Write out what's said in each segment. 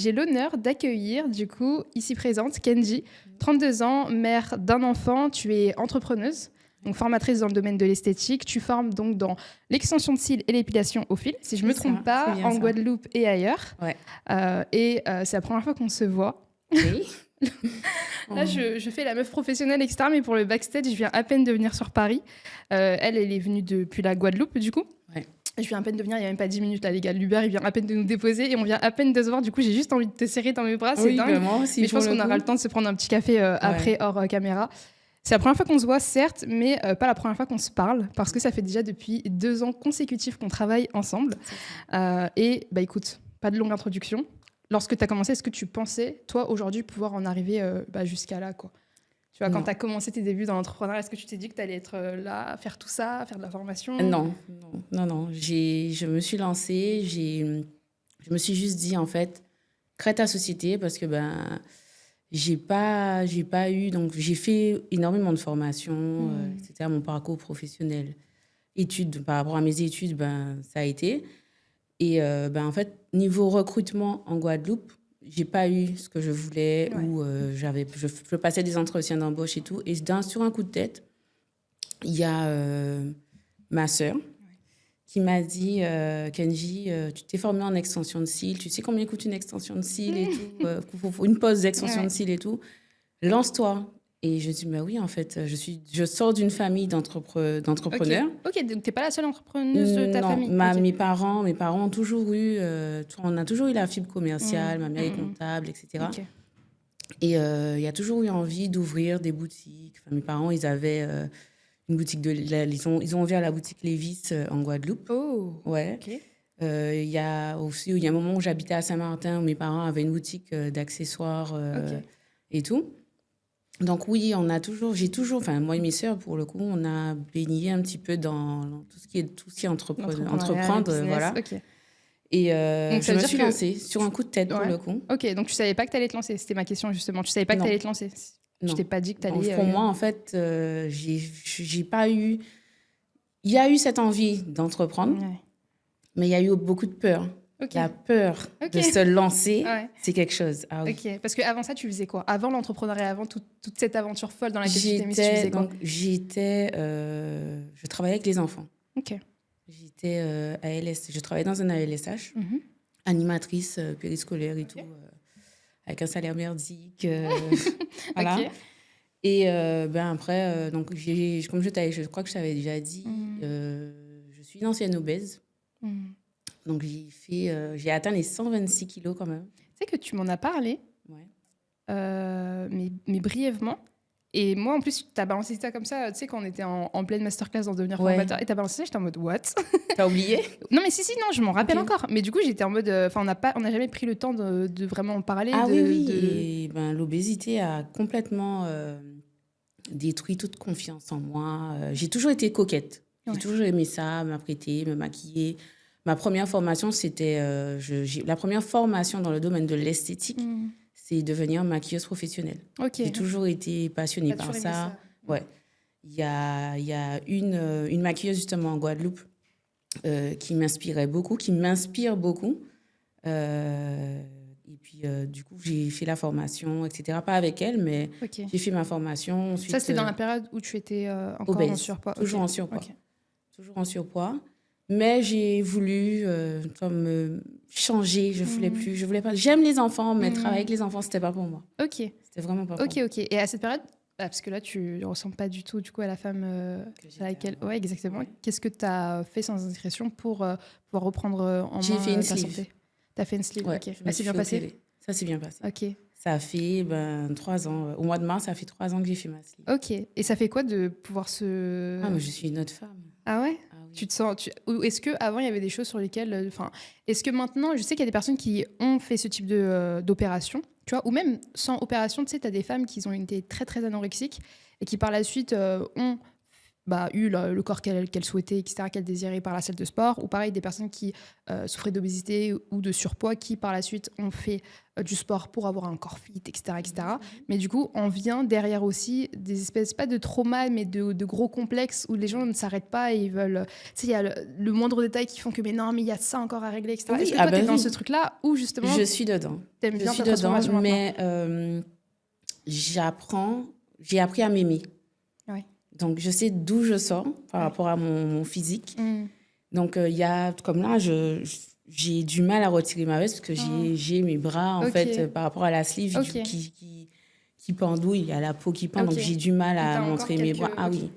J'ai l'honneur d'accueillir, du coup, ici présente, Kenji, 32 ans, mère d'un enfant. Tu es entrepreneuse, donc formatrice dans le domaine de l'esthétique. Tu formes donc dans l'extension de cils et l'épilation au fil, si je ne me trompe C'est pas, bien en ça. Guadeloupe et ailleurs. Ouais. C'est la première fois qu'on se voit. Oui. Là, je fais la meuf professionnelle, etc. Mais pour le backstage, je viens à peine de venir sur Paris. Elle est venue depuis la Guadeloupe, du coup. Ouais. Je viens à peine de venir, il n'y a même pas 10 minutes, là, les gars. L'Uber, il vient à peine de nous déposer et on vient à peine de se voir. Du coup, j'ai juste envie de te serrer dans mes bras, c'est Oui, dingue. moi aussi, Mais je pense qu'on aura le temps de se prendre un petit café après, hors caméra. C'est la première fois qu'on se voit, certes, mais pas la première fois qu'on se parle, parce que ça fait déjà depuis 2 ans consécutifs qu'on travaille ensemble. Écoute, pas de longue introduction. Lorsque tu as commencé, est-ce que tu pensais, toi, aujourd'hui, pouvoir en arriver jusqu'à là, quoi? Tu vois, quand tu as commencé tes débuts dans l'entrepreneuriat, est-ce que tu t'es dit que tu allais être là, faire tout ça, faire de la formation? Non. Je me suis lancée, je me suis juste dit, en fait, crée ta société parce que j'ai pas eu, donc j'ai fait énormément de formations, etc. Mon parcours professionnel, études, par rapport à mes études, ça a été. Et en fait, niveau recrutement en Guadeloupe, j'ai pas eu ce que je voulais ou je passais des entretiens d'embauche et tout. Et sur un coup de tête, il y a ma sœur qui m'a dit Kenji, tu t'es formée en extension de cils, tu sais combien coûte une extension de cils et tout, une pause d'extension de cils et tout, lance-toi. Et je dis, oui, en fait, je sors d'une famille d'entrepreneurs. Ok, donc t'es pas la seule entrepreneuse de ta famille. Mes parents ont toujours eu, on a toujours eu la fibre commerciale, ma mère est comptable, etc. Okay. Et il y a toujours eu envie d'ouvrir des boutiques. Enfin, mes parents, ils avaient une boutique ils ont ouvert la boutique Lévis en Guadeloupe. Oh, ouais. Ok. Il y a un moment où j'habitais à Saint-Martin, où mes parents avaient une boutique d'accessoires et tout. Donc oui, j'ai toujours, moi et mes sœurs, pour le coup, on a baigné un petit peu dans tout ce qui est entreprendre, voilà. Okay. Et je me suis lancée sur un coup de tête, pour le coup. Ok, donc tu savais pas que tu allais te lancer, c'était ma question justement. Tu savais pas que tu allais te lancer? Non. Tu t'es pas dit que tu allais... Pour moi, en fait, j'ai pas eu... Il y a eu cette envie d'entreprendre, mais il y a eu beaucoup de peur. La peur de se lancer, c'est quelque chose. Ah, oui. Ok, parce qu'avant ça, tu faisais quoi? Avant l'entrepreneuriat, avant toute cette aventure folle dans laquelle tu t'es mise, tu faisais quoi? Je travaillais avec les enfants. Ok. J'étais je travaillais dans un ALSH, animatrice périscolaire et tout, avec un salaire merdique. Voilà. Okay. Et après, donc comme je crois que je t'avais déjà dit, je suis une ancienne obèse. Donc, j'ai atteint les 126 kilos quand même. Tu sais que tu m'en as parlé, mais brièvement. Et moi, en plus, tu as balancé ça comme ça, tu sais, quand on était en pleine masterclass dans devenir formateur, et tu as balancé ça, j'étais en mode, what? T'as oublié? Non, mais si, non, je m'en rappelle encore. Mais du coup, j'étais en mode, on n'a jamais pris le temps de vraiment en parler. Et l'obésité a complètement détruit toute confiance en moi. J'ai toujours été coquette. J'ai toujours aimé ça, m'apprêter, me maquiller. Ma première formation, c'était... la première formation dans le domaine de l'esthétique, c'est devenir maquilleuse professionnelle. J'ai toujours été passionnée par ça. Ouais. Il y a une maquilleuse, justement, en Guadeloupe, qui m'inspirait beaucoup, qui m'inspire beaucoup. Et puis, du coup, j'ai fait la formation, etc. Pas avec elle, mais j'ai fait ma formation. Ensuite, ça, c'était dans la période où tu étais encore obèse, en surpoids. Toujours en surpoids. Toujours en surpoids. Mais j'ai voulu changer. Je voulais plus. Je voulais pas. J'aime les enfants, mais travailler avec les enfants, c'était pas pour moi. Ok. C'était vraiment pas pour moi. Ok. Et à cette période, parce que là, tu ne ressembles pas du tout à la femme à laquelle... Ouais, exactement. Ouais. Qu'est-ce que tu as fait sans indiscrétion pour pouvoir reprendre en main ta santé? Tu as fait une sleeve, ok. Ça s'est bien passé? Ça s'est bien passé. Ok. Ça a fait 3 ans. Au mois de mars, ça fait 3 ans que j'ai fait ma sleeve. Ok. Et ça fait quoi de pouvoir se... Ah, mais je suis une autre femme. Ah ouais? Ah, oui. Tu te sens... Est-ce qu'avant, il y avait des choses sur lesquelles... est-ce que maintenant... Je sais qu'il y a des personnes qui ont fait ce type d'opération, tu vois, ou même sans opération, tu sais, tu as des femmes qui ont été très, très anorexiques et qui, par la suite, ont eu le corps qu'elle souhaitait, etc., qu'elle désirait par la salle de sport, ou pareil, des personnes qui souffraient d'obésité ou de surpoids, qui par la suite ont fait du sport pour avoir un corps fit, etc., etc. Mais du coup, on vient derrière aussi des espèces, pas de traumas, mais de gros complexes où les gens ne s'arrêtent pas et ils veulent... Tu sais, il y a le moindre détail qui font que, mais non, mais il y a ça encore à régler, etc. Oui, Est-ce que toi, t'es dans ce truc-là ou justement... Je suis dedans. T'aimes bien ta dedans, transformation mais j'ai appris à m'aimer. Ouais. Donc, je sais d'où je sors par rapport à mon physique. Donc, il y a, comme là, j'ai du mal à retirer ma veste parce que j'ai mes bras, en fait, par rapport à la sleeve qui pendouille, il y a la peau qui pend, donc j'ai du mal à montrer mes bras. Ah oui,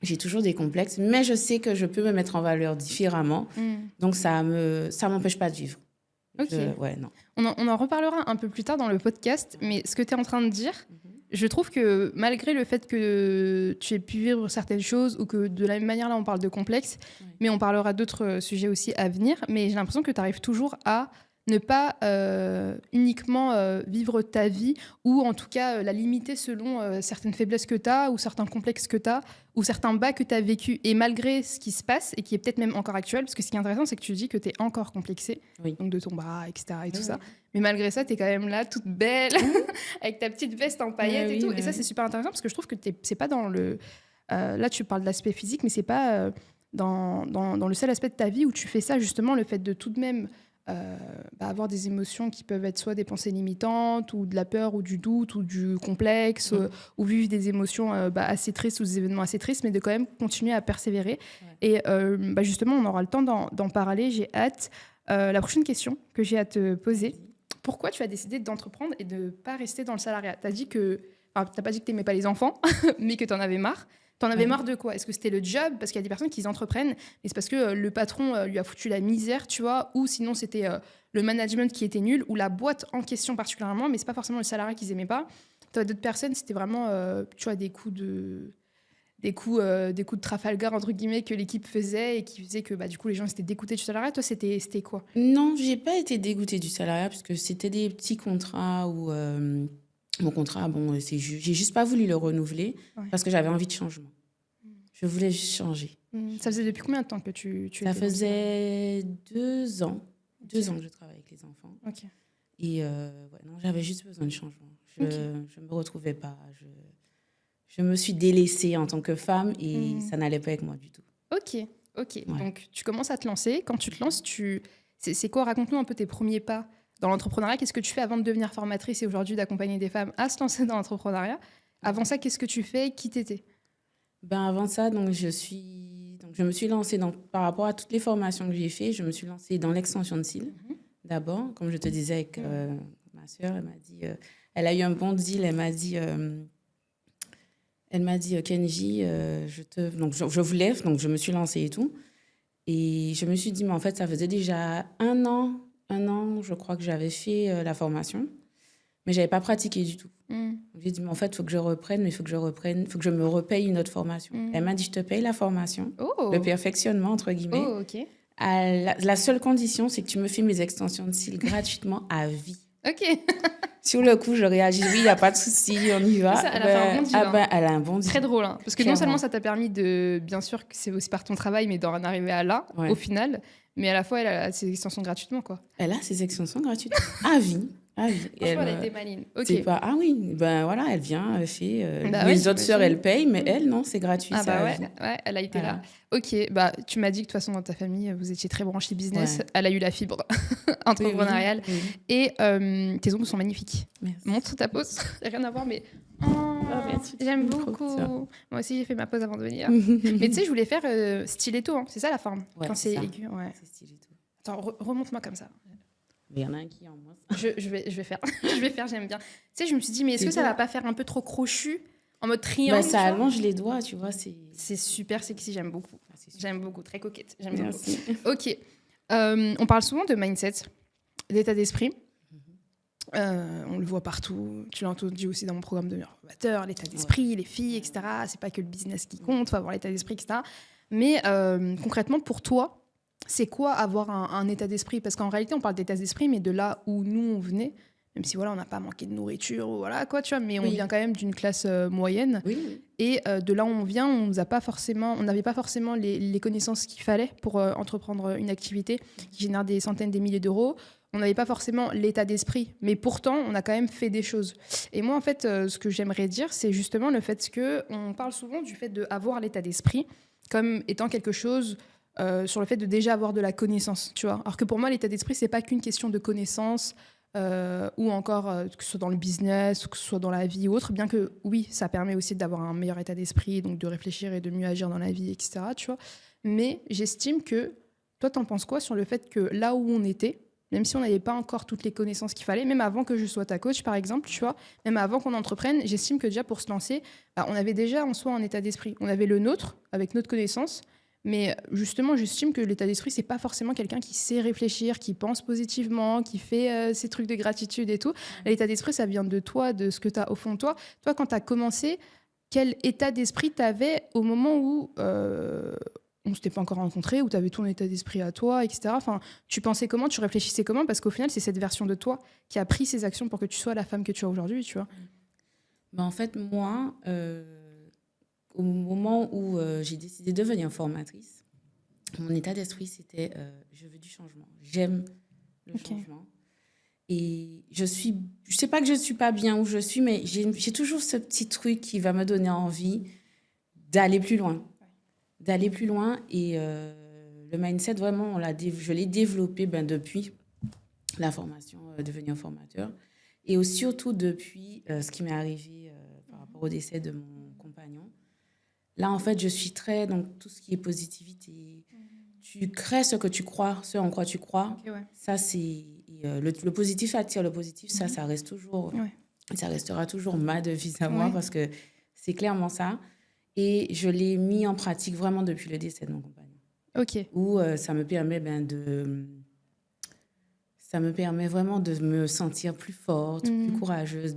j'ai toujours des complexes, mais je sais que je peux me mettre en valeur différemment, donc ça m'empêche pas de vivre. Non. On en reparlera un peu plus tard dans le podcast, mais ce que tu es en train de dire, je trouve que malgré le fait que tu aies pu vivre certaines choses ou que de la même manière, là, on parle de complexes, mais on parlera d'autres sujets aussi à venir, mais j'ai l'impression que tu arrives toujours à ne pas uniquement vivre ta vie ou en tout cas la limiter selon certaines faiblesses que tu as ou certains complexes que tu as ou certains bas que tu as vécu. Et malgré ce qui se passe et qui est peut-être même encore actuel, parce que ce qui est intéressant, c'est que tu dis que tu es encore complexée, donc de ton bras, etc. et tout ça. Mais malgré ça, tu es quand même là, toute belle, avec ta petite veste en paillettes et tout. Et ça, c'est super intéressant parce que je trouve que c'est pas dans le... là, tu parles de l'aspect physique, mais c'est pas dans le seul aspect de ta vie où tu fais ça, justement, le fait de tout de même... avoir des émotions qui peuvent être soit des pensées limitantes ou de la peur ou du doute ou du complexe ou vivre des émotions assez tristes ou des événements assez tristes, mais de quand même continuer à persévérer. Et justement, on aura le temps d'en parler. J'ai hâte. La prochaine question que j'ai à te poser, pourquoi tu as décidé d'entreprendre et de ne pas rester dans le salariat? Tu n'as pas dit que tu n'aimais pas les enfants, mais que tu en avais marre. T'en avais marre de quoi? Est-ce que c'était le job? Parce qu'il y a des personnes qui entreprennent, et c'est parce que le patron lui a foutu la misère, tu vois, ou sinon c'était le management qui était nul, ou la boîte en question particulièrement, mais c'est pas forcément le salarié qu'ils aimaient pas. T'as d'autres personnes, c'était vraiment, tu vois, des coups de Trafalgar, entre guillemets, que l'équipe faisait et qui faisait que du coup les gens étaient dégoûtés du salariat. Toi, c'était quoi? Non, j'ai pas été dégoûtée du salariat parce que c'était des petits contrats où mon contrat, j'ai juste pas voulu le renouveler parce que j'avais envie de changement. Je voulais juste changer. Ça faisait depuis combien de temps que tu Ça faisait 2 ans. 2 ans que je travaille avec les enfants. Et j'avais juste besoin de changement. Je me retrouvais pas. Je me suis délaissée en tant que femme et ça n'allait pas avec moi du tout. Ok. Ouais. Donc, tu commences à te lancer. Quand tu te lances, c'est quoi? Raconte-nous un peu tes premiers pas dans l'entrepreneuriat. Qu'est-ce que tu fais avant de devenir formatrice et aujourd'hui d'accompagner des femmes à se lancer dans l'entrepreneuriat? Avant ça, qu'est-ce que tu fais? Qui t'étais? Avant ça, je me suis lancée par rapport à toutes les formations que j'ai faites. Je me suis lancée dans l'extension de cils. D'abord, comme je te disais avec ma sœur, elle m'a dit, elle a eu un bon deal. Elle m'a dit, Kenji, je voulais, donc je me suis lancée et tout. Et je me suis dit, mais en fait, ça faisait déjà un an, je crois que j'avais fait la formation, mais j'avais pas pratiqué du tout. J'ai dit, mais en fait, il faut que je reprenne, mais il faut que je me repaye une autre formation. Elle m'a dit, je te paye la formation, le perfectionnement, entre guillemets. La seule condition, c'est que tu me fais mes extensions de cils gratuitement à vie. Sur le coup, je réagis, oui, il n'y a pas de souci, on y va. Ça, elle a fait un bon deal. Elle a un bon deal. Très drôle, parce que non seulement ça t'a permis de, bien sûr que c'est aussi par ton travail, mais d'en arriver à là, au final, mais à la fois, elle a ses extensions gratuitement, quoi. Elle a ses extensions gratuitement à vie. Franchement, elle a été maline. C'est pas, voilà, elle vient, elle fait. Les autres sœurs, elles payent, mais elle, non, c'est gratuit. Elle a été là. Ok, tu m'as dit que de toute façon, dans ta famille, vous étiez très branchés business. Elle a eu la fibre entrepreneuriale. Et tes ongles sont magnifiques. Merci. Montre ta pose. Rien à voir, mais j'aime beaucoup. Moi aussi, j'ai fait ma pose avant de venir. Mais tu sais, je voulais faire stiletto. C'est ça la forme. Quand c'est aigu. C'est stiletto. Attends, remonte-moi comme ça. Mais il y en a un qui est en moi. Je vais faire. J'aime bien. Tu sais, je me suis dit, mais est-ce que ça va pas faire un peu trop crochu, en mode triangle? Ça allonge les doigts, tu vois. C'est super sexy, j'aime beaucoup. J'aime beaucoup, très coquette. J'aime bien. Merci. Ok. On parle souvent de mindset, d'état d'esprit. On le voit partout. Tu l'as entendu aussi dans mon programme de formateur, l'état d'esprit, les filles, etc. C'est pas que le business qui compte, faut avoir l'état d'esprit, etc. Mais concrètement, pour toi, c'est quoi avoir un état d'esprit? Parce qu'en réalité, on parle d'état d'esprit, mais de là où nous, on venait, même si voilà, on n'a pas manqué de nourriture, ou voilà, quoi, tu vois, mais on Oui. vient quand même d'une classe moyenne. Oui, oui. Et de là où on vient, on n'avait pas forcément les connaissances qu'il fallait pour entreprendre une activité qui génère des centaines, des milliers d'euros. On n'avait pas forcément l'état d'esprit, mais pourtant, on a quand même fait des choses. Et moi, en fait, ce que j'aimerais dire, c'est justement le fait qu'on parle souvent du fait d'avoir l'état d'esprit comme étant quelque chose sur le fait de déjà avoir de la connaissance, tu vois. Alors que pour moi, l'état d'esprit, c'est pas qu'une question de connaissance, ou encore que ce soit dans le business ou que ce soit dans la vie ou autre, bien que oui, ça permet aussi d'avoir un meilleur état d'esprit, donc de réfléchir et de mieux agir dans la vie, etc. Tu vois. Mais j'estime que toi, t'en penses quoi sur le fait que là où on était, même si on n'avait pas encore toutes les connaissances qu'il fallait, même avant que je sois ta coach, par exemple, tu vois, même avant qu'on entreprenne, j'estime que déjà pour se lancer, bah, on avait déjà en soi un état d'esprit. On avait le nôtre, avec notre connaissance, mais justement, j'estime que l'état d'esprit, c'est pas forcément quelqu'un qui sait réfléchir, qui pense positivement, qui fait ses trucs de gratitude et tout. L'état d'esprit, ça vient de toi, de ce que tu as au fond de toi. Toi, quand tu as commencé, quel état d'esprit tu avais au moment où on ne s'était pas encore rencontré, où tu avais ton état d'esprit à toi, etc. Enfin, tu pensais comment, tu réfléchissais comment? Parce qu'au final, c'est cette version de toi qui a pris ces actions pour que tu sois la femme que tu as aujourd'hui, tu vois. Ben, en fait, moi, au moment où j'ai décidé de devenir formatrice, mon état d'esprit, c'était je veux du changement. J'aime le changement. Et je sais pas que je suis pas bien où je suis, mais j'ai toujours ce petit truc qui va me donner envie d'aller plus loin. D'aller plus loin. Et le mindset, vraiment, je l'ai développé depuis la formation, devenir formateur. Et aussi, surtout depuis ce qui m'est arrivé par rapport au décès de mon compagnon. Là, en fait, je suis très dans tout ce qui est positivité. Tu crées ce que tu crois, ce en quoi tu crois. Okay, ouais. Ça, c'est... le positif attire le positif. Ça reste toujours... Ouais. Ça restera toujours ma devise à moi parce que c'est clairement ça. Et je l'ai mis en pratique vraiment depuis le décès de mon compagnon. Ok. Où ça me permet ça me permet vraiment de me sentir plus forte, plus courageuse,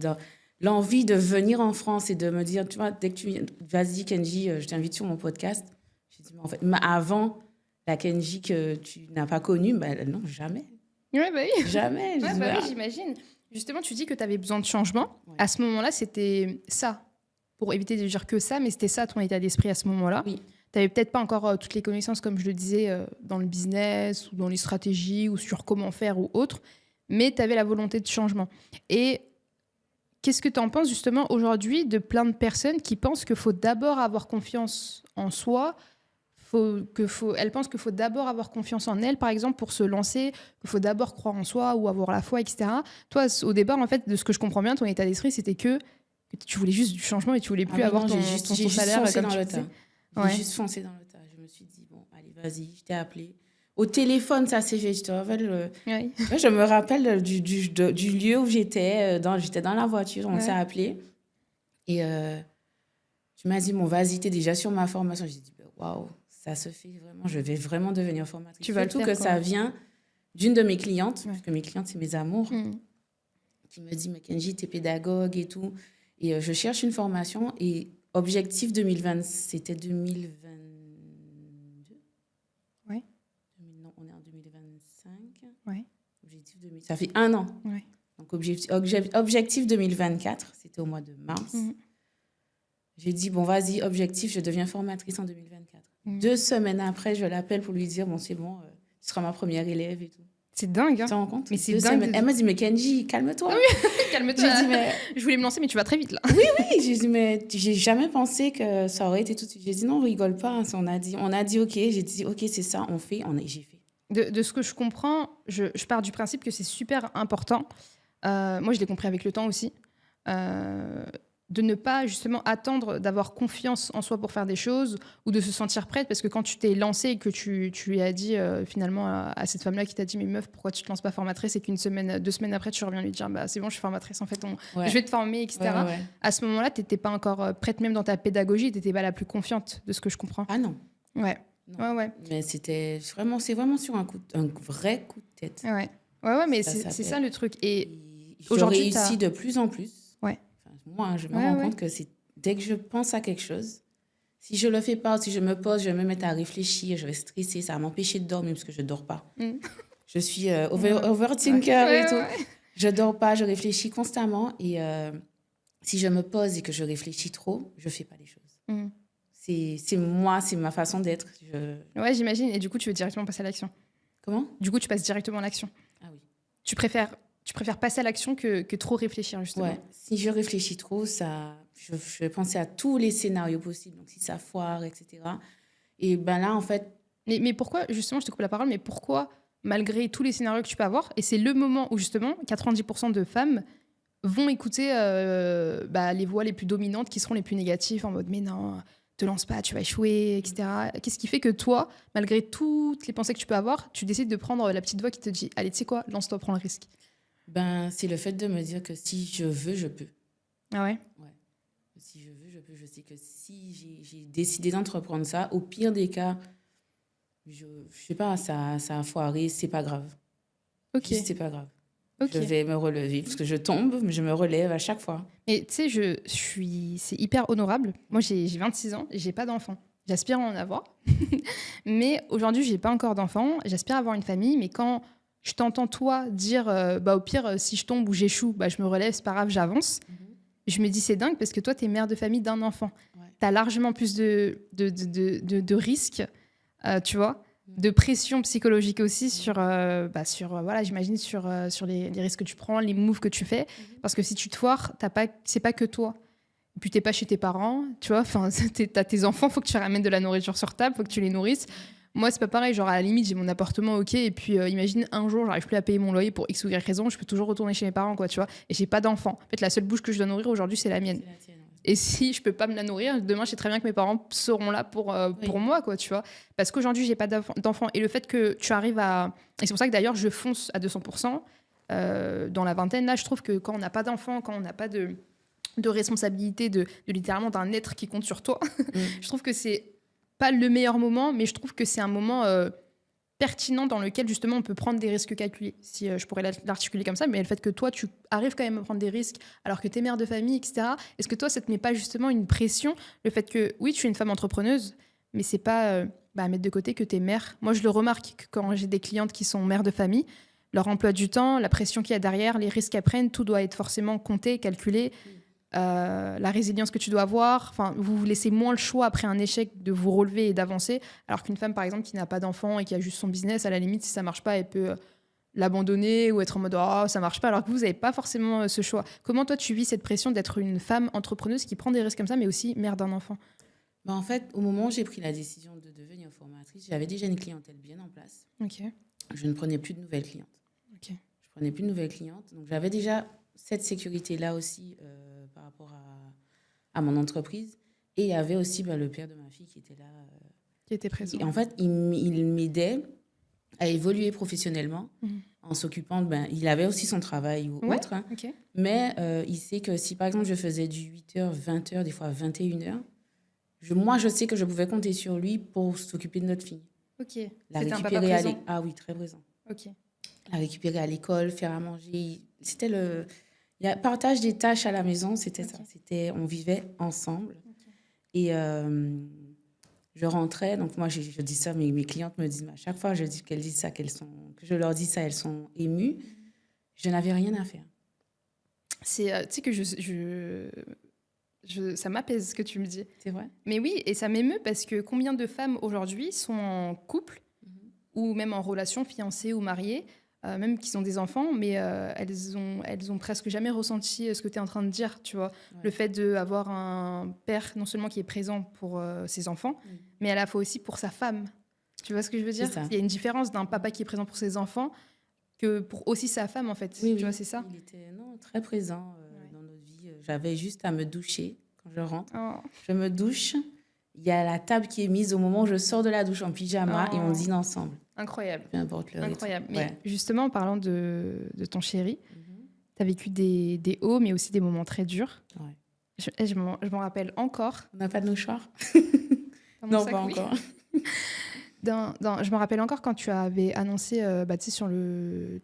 l'envie de venir en France et de me dire, tu vois, dès que tu viens, vas-y Kenji, je t'invite sur mon podcast. J'ai dit, mais en fait, avant la Kenji que tu n'as pas connue, non, jamais. Ouais, bah oui. Jamais. Oui, j'imagine. Justement, tu dis que tu avais besoin de changement. Ouais. À ce moment-là, c'était ça. Pour éviter de dire que ça, mais c'était ça ton état d'esprit à ce moment-là. Oui. Tu n'avais peut-être pas encore toutes les connaissances, comme je le disais, dans le business ou dans les stratégies ou sur comment faire ou autre, mais tu avais la volonté de changement. Et qu'est-ce que tu en penses justement aujourd'hui de plein de personnes qui pensent qu'il faut d'abord avoir confiance en soi, elles pensent qu'il faut d'abord avoir confiance en elles, par exemple, pour se lancer, qu'il faut d'abord croire en soi ou avoir la foi, etc. Toi, au départ, en fait, de ce que je comprends bien, ton état d'esprit, c'était que tu voulais juste du changement et tu voulais plus avoir ton salaire comme tu disais. J'ai juste foncé dans le tas. Je me suis dit, bon, allez, vas-y, je t'ai appelé. Au téléphone, ça s'est fait. Je te rappelle, je me rappelle du lieu où j'étais. J'étais dans la voiture, on s'est appelé. Et tu m'as dit, bon, vas-y, t'es déjà sur ma formation. J'ai dit, waouh, ça se fait vraiment. Je vais vraiment devenir formatrice. Surtout que ça vient d'une de mes clientes, parce que mes clientes, c'est mes amours, qui me dit, mais Kenji, t'es pédagogue et tout. Et je cherche une formation. Et objectif 2020, c'était 2022. Ouais. Non, on est en 2025. Ouais. Objectif 2000, ça fait 1 an. Ouais. Donc, objectif 2024, c'était au mois de mars. J'ai dit, bon, vas-y, objectif, je deviens formatrice en 2024. 2 semaines après, je l'appelle pour lui dire, bon, c'est bon, tu seras ma première élève et tout. C'est dingue, hein. Tu te rends compte? Mais c'est dingue. Elle m'a dit, mais Kenji, calme-toi. Oui, calme-toi. J'ai dit, mais... Je voulais me lancer, mais tu vas très vite, là. Oui. J'ai dit, mais j'ai jamais pensé que ça aurait été tout de suite. J'ai dit, non, on rigole pas. On a dit, OK. J'ai dit, OK, c'est ça, on fait. J'ai fait. De ce que je comprends, je pars du principe que c'est super important. Moi, je l'ai compris avec le temps aussi. De ne pas justement attendre d'avoir confiance en soi pour faire des choses ou de se sentir prête, parce que quand tu t'es lancée et que tu lui as dit finalement à cette femme-là qui t'a dit mais meuf, pourquoi tu te lances pas formatrice, et qu'une semaine, 2 semaines après tu reviens lui dire bah c'est bon, je suis formatrice en fait, je vais te former, etc. Ouais. À ce moment-là, t'étais pas encore prête, même dans ta pédagogie, t'étais pas la plus confiante, de ce que je comprends. Ah non. Ouais. Non. Ouais. Mais c'est vraiment sur un vrai coup de tête. Ouais, mais c'est ça le truc. Et aujourd'hui, réussi de plus en plus. Moi, je me rends compte que dès que je pense à quelque chose, si je le fais pas, si je me pose, je vais me mettre à réfléchir, je vais stresser, ça va m'empêcher de dormir parce que je dors pas. Je suis overthinker et tout. Je dors pas, je réfléchis constamment. Et si je me pose et que je réfléchis trop, je fais pas les choses. C'est moi, c'est ma façon d'être. Ouais, j'imagine. Et du coup, tu veux directement passer à l'action. Comment? Du coup, tu passes directement à l'action. Ah oui. Tu préfères passer à l'action que trop réfléchir, justement. Ouais. Si je réfléchis trop, je vais penser à tous les scénarios possibles. Donc, si ça foire, etc. Et ben là, en fait... Mais pourquoi, justement, je te coupe la parole, mais pourquoi, malgré tous les scénarios que tu peux avoir, et c'est le moment où, justement, 90% de femmes vont écouter les voix les plus dominantes qui seront les plus négatives, en mode « mais non, te lance pas, tu vas échouer, etc. » Qu'est-ce qui fait que toi, malgré toutes les pensées que tu peux avoir, tu décides de prendre la petite voix qui te dit « allez, tu sais quoi, lance-toi, prends le risque ». C'est le fait de me dire que si je veux, je peux. Ah ouais? Ouais. Si je veux, je peux. Je sais que si j'ai décidé d'entreprendre ça, au pire des cas, je sais pas, ça a foiré, c'est pas grave. Ok. Juste, c'est pas grave. Okay. Je vais me relever parce que je tombe, mais je me relève à chaque fois. Et tu sais, c'est hyper honorable. Moi, j'ai 26 ans et j'ai pas d'enfant. J'aspire à en avoir. Mais aujourd'hui, j'ai pas encore d'enfant. J'aspire à avoir une famille. Mais quand je t'entends, toi, dire au pire, si je tombe ou j'échoue, je me relève, c'est pas grave, j'avance. Je me dis, c'est dingue parce que toi, t'es mère de famille d'un enfant. Ouais. T'as largement plus de risques, tu vois, de pression psychologique aussi sur j'imagine, sur les risques que tu prends, les moves que tu fais. Parce que si tu te foires, c'est pas que toi. Et puis, t'es pas chez tes parents, tu vois. Enfin, t'as tes enfants, faut que tu ramènes de la nourriture sur table, faut que tu les nourrisses. Moi, c'est pas pareil. Genre, à la limite, j'ai mon appartement, ok. Et puis, imagine, un jour, j'arrive plus à payer mon loyer pour X ou Y raison, je peux toujours retourner chez mes parents, quoi, tu vois. Et j'ai pas d'enfant. En fait, la seule bouche que je dois nourrir aujourd'hui, c'est la mienne. C'est la tienne, ouais. Et si je peux pas me la nourrir, demain, je sais très bien que mes parents seront là pour moi, quoi, tu vois. Parce qu'aujourd'hui, j'ai pas d'enfant. Et le fait que tu arrives à... Et c'est pour ça que, d'ailleurs, je fonce à 200%. Dans la vingtaine, là, je trouve que quand on n'a pas d'enfant, quand on n'a pas de responsabilité, de littéralement d'un être qui compte sur toi, je trouve que c'est pas le meilleur moment, mais je trouve que c'est un moment pertinent dans lequel justement on peut prendre des risques calculés, si je pourrais l'articuler comme ça. Mais le fait que toi tu arrives quand même à prendre des risques alors que t'es mère de famille, etc., est-ce que toi ça te met pas justement une pression, le fait que oui tu es une femme entrepreneuse, mais c'est pas à mettre de côté que t'es mère. Moi je le remarque que quand j'ai des clientes qui sont mères de famille, leur emploi du temps, la pression qu'il y a derrière, les risques qu'elles prennent, tout doit être forcément compté, calculé. La résilience que tu dois avoir, vous vous laissez moins le choix après un échec de vous relever et d'avancer, alors qu'une femme par exemple qui n'a pas d'enfant et qui a juste son business, à la limite si ça marche pas elle peut l'abandonner ou être en mode oh ça marche pas, alors que vous n'avez pas forcément ce choix. Comment toi tu vis cette pression d'être une femme entrepreneuse qui prend des risques comme ça mais aussi mère d'un enfant? En fait, au moment où j'ai pris la décision de devenir formatrice, j'avais déjà une clientèle bien en place. Okay. Je ne prenais plus de nouvelles clientes. Okay. Je prenais plus de nouvelles clientes, donc j'avais déjà cette sécurité-là aussi par rapport à mon entreprise. Et il y avait aussi le père de ma fille qui était là. Qui était présent. Et en fait, il m'aidait à évoluer professionnellement en s'occupant il avait aussi son travail ou autre. Hein. Okay. Mais il sait que si, par exemple, je faisais du 8h, 20h, des fois 21h, moi, je sais que je pouvais compter sur lui pour s'occuper de notre fille. Ok. La C'était récupérer un papa présent. Ah oui, très présent. Ok. La récupérer à l'école, faire à manger. C'était le partage des tâches à la maison, c'était ça. On vivait ensemble. Et je rentrais, donc moi je dis ça, mais mes clientes me disent, à chaque fois je dis qu'elles disent ça, que je leur dis ça, elles sont émues. Je n'avais rien à faire. C'est, tu sais que ça m'apaise ce que tu me dis. C'est vrai. Mais oui, et ça m'émeut parce que combien de femmes aujourd'hui sont en couple ou même en relation, fiancées ou mariées, même qui ont des enfants, mais elles ont presque jamais ressenti ce que tu es en train de dire, tu vois. Ouais. Le fait d'avoir un père non seulement qui est présent pour ses enfants, mais à la fois aussi pour sa femme. Tu vois ce que je veux dire? Il y a une différence d'un papa qui est présent pour ses enfants que pour aussi sa femme, en fait. Oui, tu vois, c'est ça? Il était très présent dans notre vie. J'avais juste à me doucher quand je rentre. Oh. Je me douche. Il y a la table qui est mise au moment où je sors de la douche en pyjama et on dîne ensemble. Incroyable. Peu importe le rythme. Incroyable. Mais justement, en parlant de ton chéri, tu as vécu des hauts, mais aussi des moments très durs. Ouais. Je m'en rappelle encore. On n'a pas de mouchoir? Non, pas encore. Je me rappelle encore quand tu avais annoncé,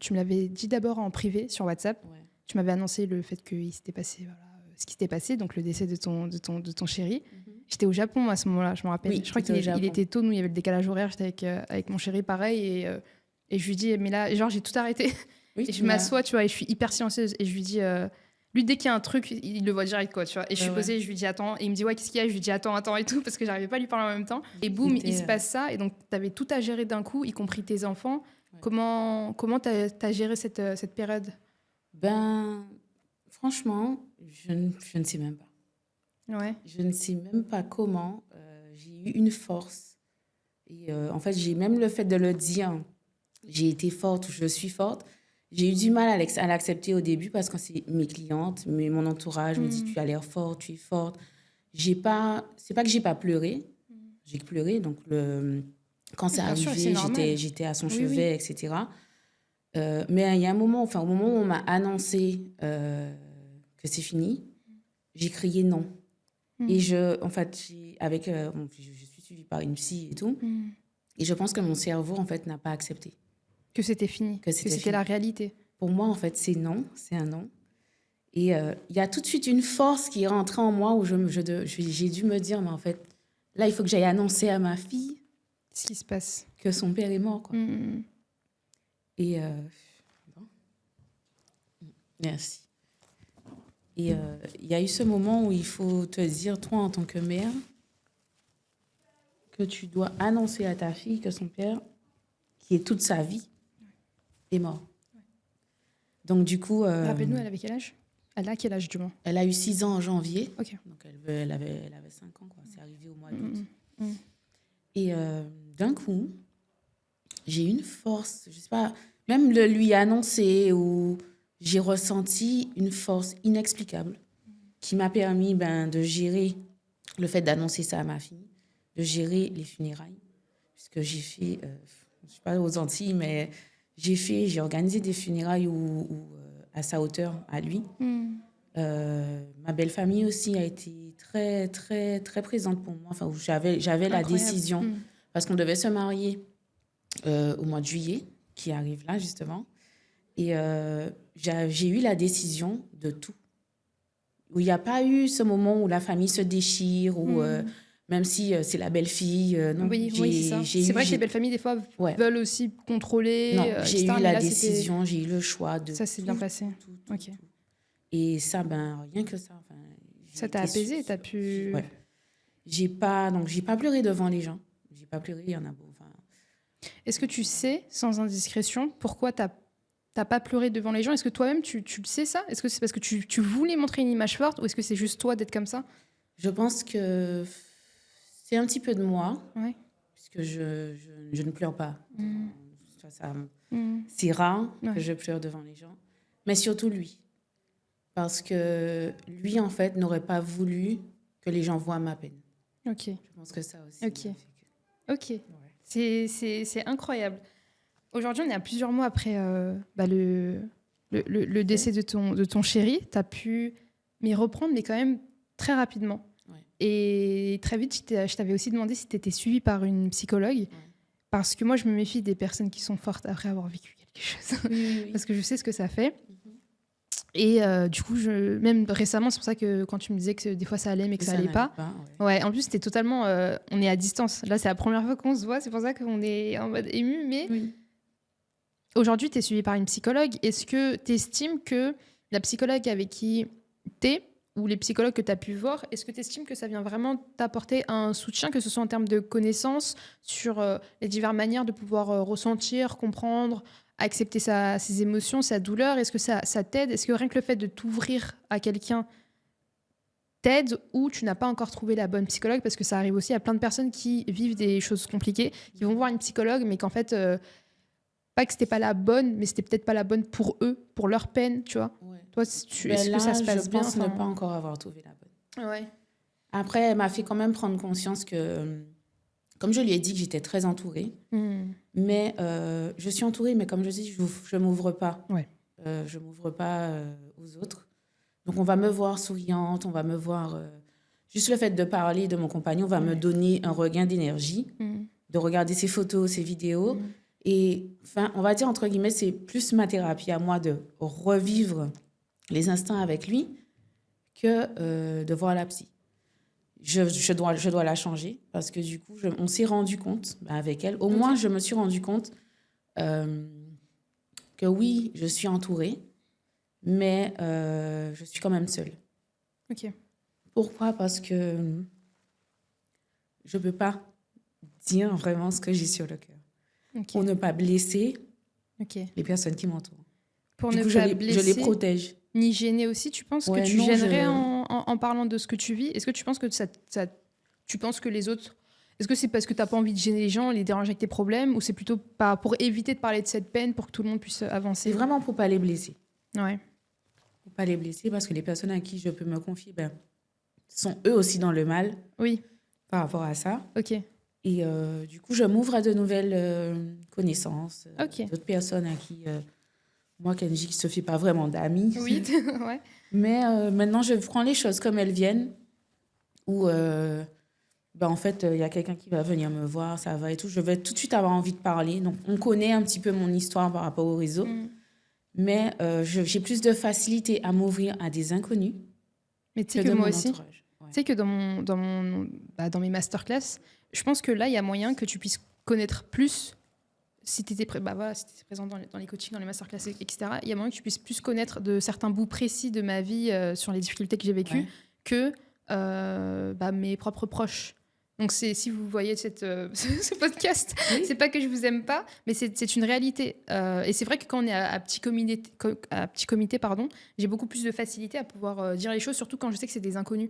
tu me l'avais dit d'abord en privé sur WhatsApp. Ouais. Tu m'avais annoncé le fait qu'il s'était passé, ce qui s'était passé, donc le décès de ton chéri. J'étais au Japon à ce moment-là, je me rappelle. Oui, je crois qu'il était tôt, nous, il y avait le décalage horaire. J'étais avec mon chéri, pareil. Et je lui dis, mais là, genre, j'ai tout arrêté. Oui, Et je m'assois, tu vois, et je suis hyper silencieuse. Et je lui dis... Lui, dès qu'il y a un truc, il le voit direct, quoi, tu vois. Et je suis posée, je lui dis attends. Et il me dit ouais, qu'est-ce qu'il y a? Je lui dis attends et tout, parce que j'arrivais pas à lui parler en même temps. Et boum, il se passe ça. Et donc, t'avais tout à gérer d'un coup, y compris tes enfants. Ouais. Comment t'as géré cette période? Ben, franchement, je ne sais même pas. Ouais. Je ne sais même pas comment. J'ai eu une force. Et en fait, j'ai même le fait de le dire. J'ai été forte, je suis forte. J'ai eu du mal à l'accepter au début parce que c'est mes clientes, mais mon entourage me dit tu as l'air forte, tu es forte. C'est pas que j'ai pas pleuré, j'ai pleuré. Donc quand c'est arrivé, j'étais à son chevet, etc. Mais il y a un moment, au moment où on m'a annoncé que c'est fini, j'ai crié non. Et en fait, je suis suivie par une psy et tout. Et je pense que mon cerveau, en fait, n'a pas accepté. Que c'était fini, que c'était la réalité. Pour moi, en fait, c'est non, c'est un non. Et il y a tout de suite une force qui est rentrée en moi où j'ai dû me dire, mais en fait, là, il faut que j'aille annoncer à ma fille ce qui se passe, que son père est mort, quoi. Et bon. Merci. Et il y a eu ce moment où il faut te dire, toi, en tant que mère, que tu dois annoncer à ta fille que son père, qui est toute sa vie, est mort. Donc, du coup... Rappelle-nous, elle avait quel âge? Elle a quel âge, du moins? Elle a eu 6 ans en janvier. Okay. Donc, elle avait 5 ans, quoi. C'est arrivé au mois d'août. Et d'un coup, j'ai eu une force, je sais pas, même le lui annoncer, où j'ai ressenti une force inexplicable qui m'a permis de gérer le fait d'annoncer ça à ma fille, de gérer les funérailles. Puisque j'ai fait, je ne suis pas aux Antilles, mais j'ai organisé des funérailles à sa hauteur, à lui. Ma belle famille aussi a été très, très, très présente pour moi. Enfin, où j'avais la décision, parce qu'on devait se marier au mois de juillet, qui arrive là, justement. Et j'ai eu la décision de tout. Où il n'y a pas eu ce moment où la famille se déchire, ou même si c'est la belle-fille. Non, oui, c'est ça. C'est vrai que les belles familles, des fois, veulent aussi contrôler. Non, j'ai eu la décision, j'ai eu le choix de ça s'est bien passé. Tout. Et ça, rien que ça. Ça t'a apaisé, t'as pu... Ouais. J'ai pas pleuré devant les gens. J'ai pas pleuré, il y en a beaucoup. Est-ce que tu sais, sans indiscrétion, pourquoi t'as pas pleuré devant les gens? Est-ce que toi-même, tu le sais, ça? Est-ce que c'est parce que tu voulais montrer une image forte, ou est-ce que c'est juste toi d'être comme ça? Je pense que c'est un petit peu de moi, puisque je ne pleure pas. C'est rare que je pleure devant les gens, mais surtout lui. Parce que lui, en fait, n'aurait pas voulu que les gens voient ma peine. Ok. Je pense que ça aussi. Ok. Ouais. C'est incroyable. Aujourd'hui, on est à plusieurs mois après le décès de ton chéri. Tu as pu m'y reprendre, mais quand même très rapidement. Ouais. Et très vite, je t'avais aussi demandé si tu étais suivie par une psychologue. Ouais. Parce que moi, je me méfie des personnes qui sont fortes après avoir vécu quelque chose. Oui. Parce que je sais ce que ça fait. Et du coup, même récemment, c'est pour ça que quand tu me disais que des fois ça allait, mais que ça allait pas. Ouais, en plus, c'était totalement... on est à distance. Là, c'est la première fois qu'on se voit. C'est pour ça qu'on est en mode ému. Mais aujourd'hui, tu es suivie par une psychologue. Est-ce que tu estimes que la psychologue avec qui tu es, ou les psychologues que tu as pu voir, est-ce que tu estimes que ça vient vraiment t'apporter un soutien, que ce soit en termes de connaissances sur les diverses manières de pouvoir ressentir, comprendre, accepter ses émotions, sa douleur? Est-ce que ça t'aide? Est-ce que rien que le fait de t'ouvrir à quelqu'un t'aide, ou tu n'as pas encore trouvé la bonne psychologue? Parce que ça arrive aussi à plein de personnes qui vivent des choses compliquées, qui vont voir une psychologue, mais qu'en fait, pas que c'était pas la bonne, mais c'était peut-être pas la bonne pour eux, pour leur peine, tu vois. Ouais. Toi, est-ce que ça se passe bien? Je pense ne pas encore avoir trouvé la bonne. Ouais. Après, elle m'a fait quand même prendre conscience que... Comme je lui ai dit que j'étais très entourée, mais je suis entourée, mais comme je dis, je ne m'ouvre pas. Ouais. Je ne m'ouvre pas aux autres. Donc, on va me voir souriante, on va me voir... juste le fait de parler de mon compagnon va me donner un regain d'énergie, de regarder ses photos, ses vidéos. Et on va dire, entre guillemets, c'est plus ma thérapie à moi de revivre les instants avec lui que de voir la psy. Je dois la changer parce que du coup, on s'est rendu compte avec elle. Au moins, je me suis rendu compte que que oui, je suis entourée, mais je suis quand même seule. Ok. Pourquoi? Parce que je ne peux pas dire vraiment ce que j'ai sur le cœur. Ok. Pour ne pas blesser Ok. les personnes qui m'entourent. Pour Du ne coup, pas je les blesser protège. ni gêner aussi, tu penses que Ouais, tu non, gênerais en parlant de ce que tu vis? Est-ce que tu penses que tu penses que les autres... Est-ce que c'est parce que tu n'as pas envie de gêner les gens, les déranger avec tes problèmes, ou c'est plutôt pas pour éviter de parler de cette peine pour que tout le monde puisse C'est avancer? vraiment pour ne pas les blesser. Ouais. Pour ne pas les blesser, parce que les personnes à qui je peux me confier sont eux aussi dans le mal Oui. par rapport à ça. Ok. Et du coup, je m'ouvre à de nouvelles connaissances, Ok. d'autres personnes à qui, moi, Kenji, qui ne se fait pas vraiment d'amis. Oui. Ouais. Mais maintenant, je prends les choses comme elles viennent, où en fait, il y a quelqu'un qui va venir me voir, ça va et tout. Je vais tout de suite avoir envie de parler. Donc, on connaît un petit peu mon histoire par rapport au réseau. Mais j'ai plus de facilité à m'ouvrir à des inconnus Mais tu sais que que de moi mon aussi, entourage. Ouais. tu sais que dans mes masterclass, je pense que là, il y a moyen que tu puisses connaître plus, si tu étais présent dans les coachings, dans les masterclass, etc. Il y a moyen que tu puisses plus connaître de certains bouts précis de ma vie sur les difficultés que j'ai vécues que mes propres proches. Donc, si vous voyez ce podcast, c'est pas que je vous aime pas, mais c'est une réalité. Et c'est vrai que quand on est à petit comité, j'ai beaucoup plus de facilité à pouvoir dire les choses, surtout quand je sais que c'est des inconnus.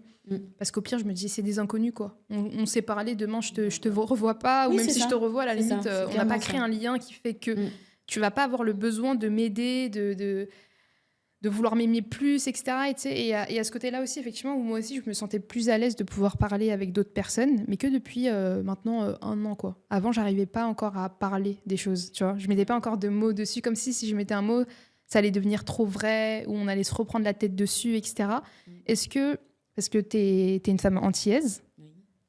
Parce qu'au pire, je me dis, c'est des inconnus, quoi. On s'est parlé, demain, je te revois pas, ou même si je te revois, à la limite, on n'a pas créé un lien qui fait que tu vas pas avoir le besoin de m'aider, de vouloir m'aimer plus, etc. Et à ce côté-là aussi, effectivement, où moi aussi, je me sentais plus à l'aise de pouvoir parler avec d'autres personnes, mais que depuis maintenant 1 an, quoi. Avant, j'arrivais pas encore à parler des choses, tu vois. Je mettais pas encore de mots dessus, comme si je mettais un mot, ça allait devenir trop vrai, ou on allait se reprendre la tête dessus, etc. Est-ce que, parce que t'es une femme antillaise,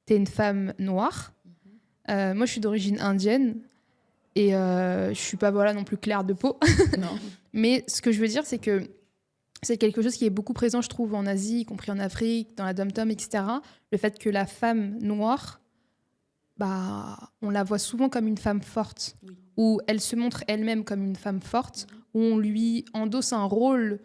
t'es une femme noire, moi, je suis d'origine indienne, et je suis pas non plus claire de peau. Non. Mais ce que je veux dire, c'est que c'est quelque chose qui est beaucoup présent, je trouve, en Asie, y compris en Afrique, dans la Dom-Tom, etc. Le fait que la femme noire, on la voit souvent comme une femme forte, où elle se montre elle-même comme une femme forte, où on lui endosse un rôle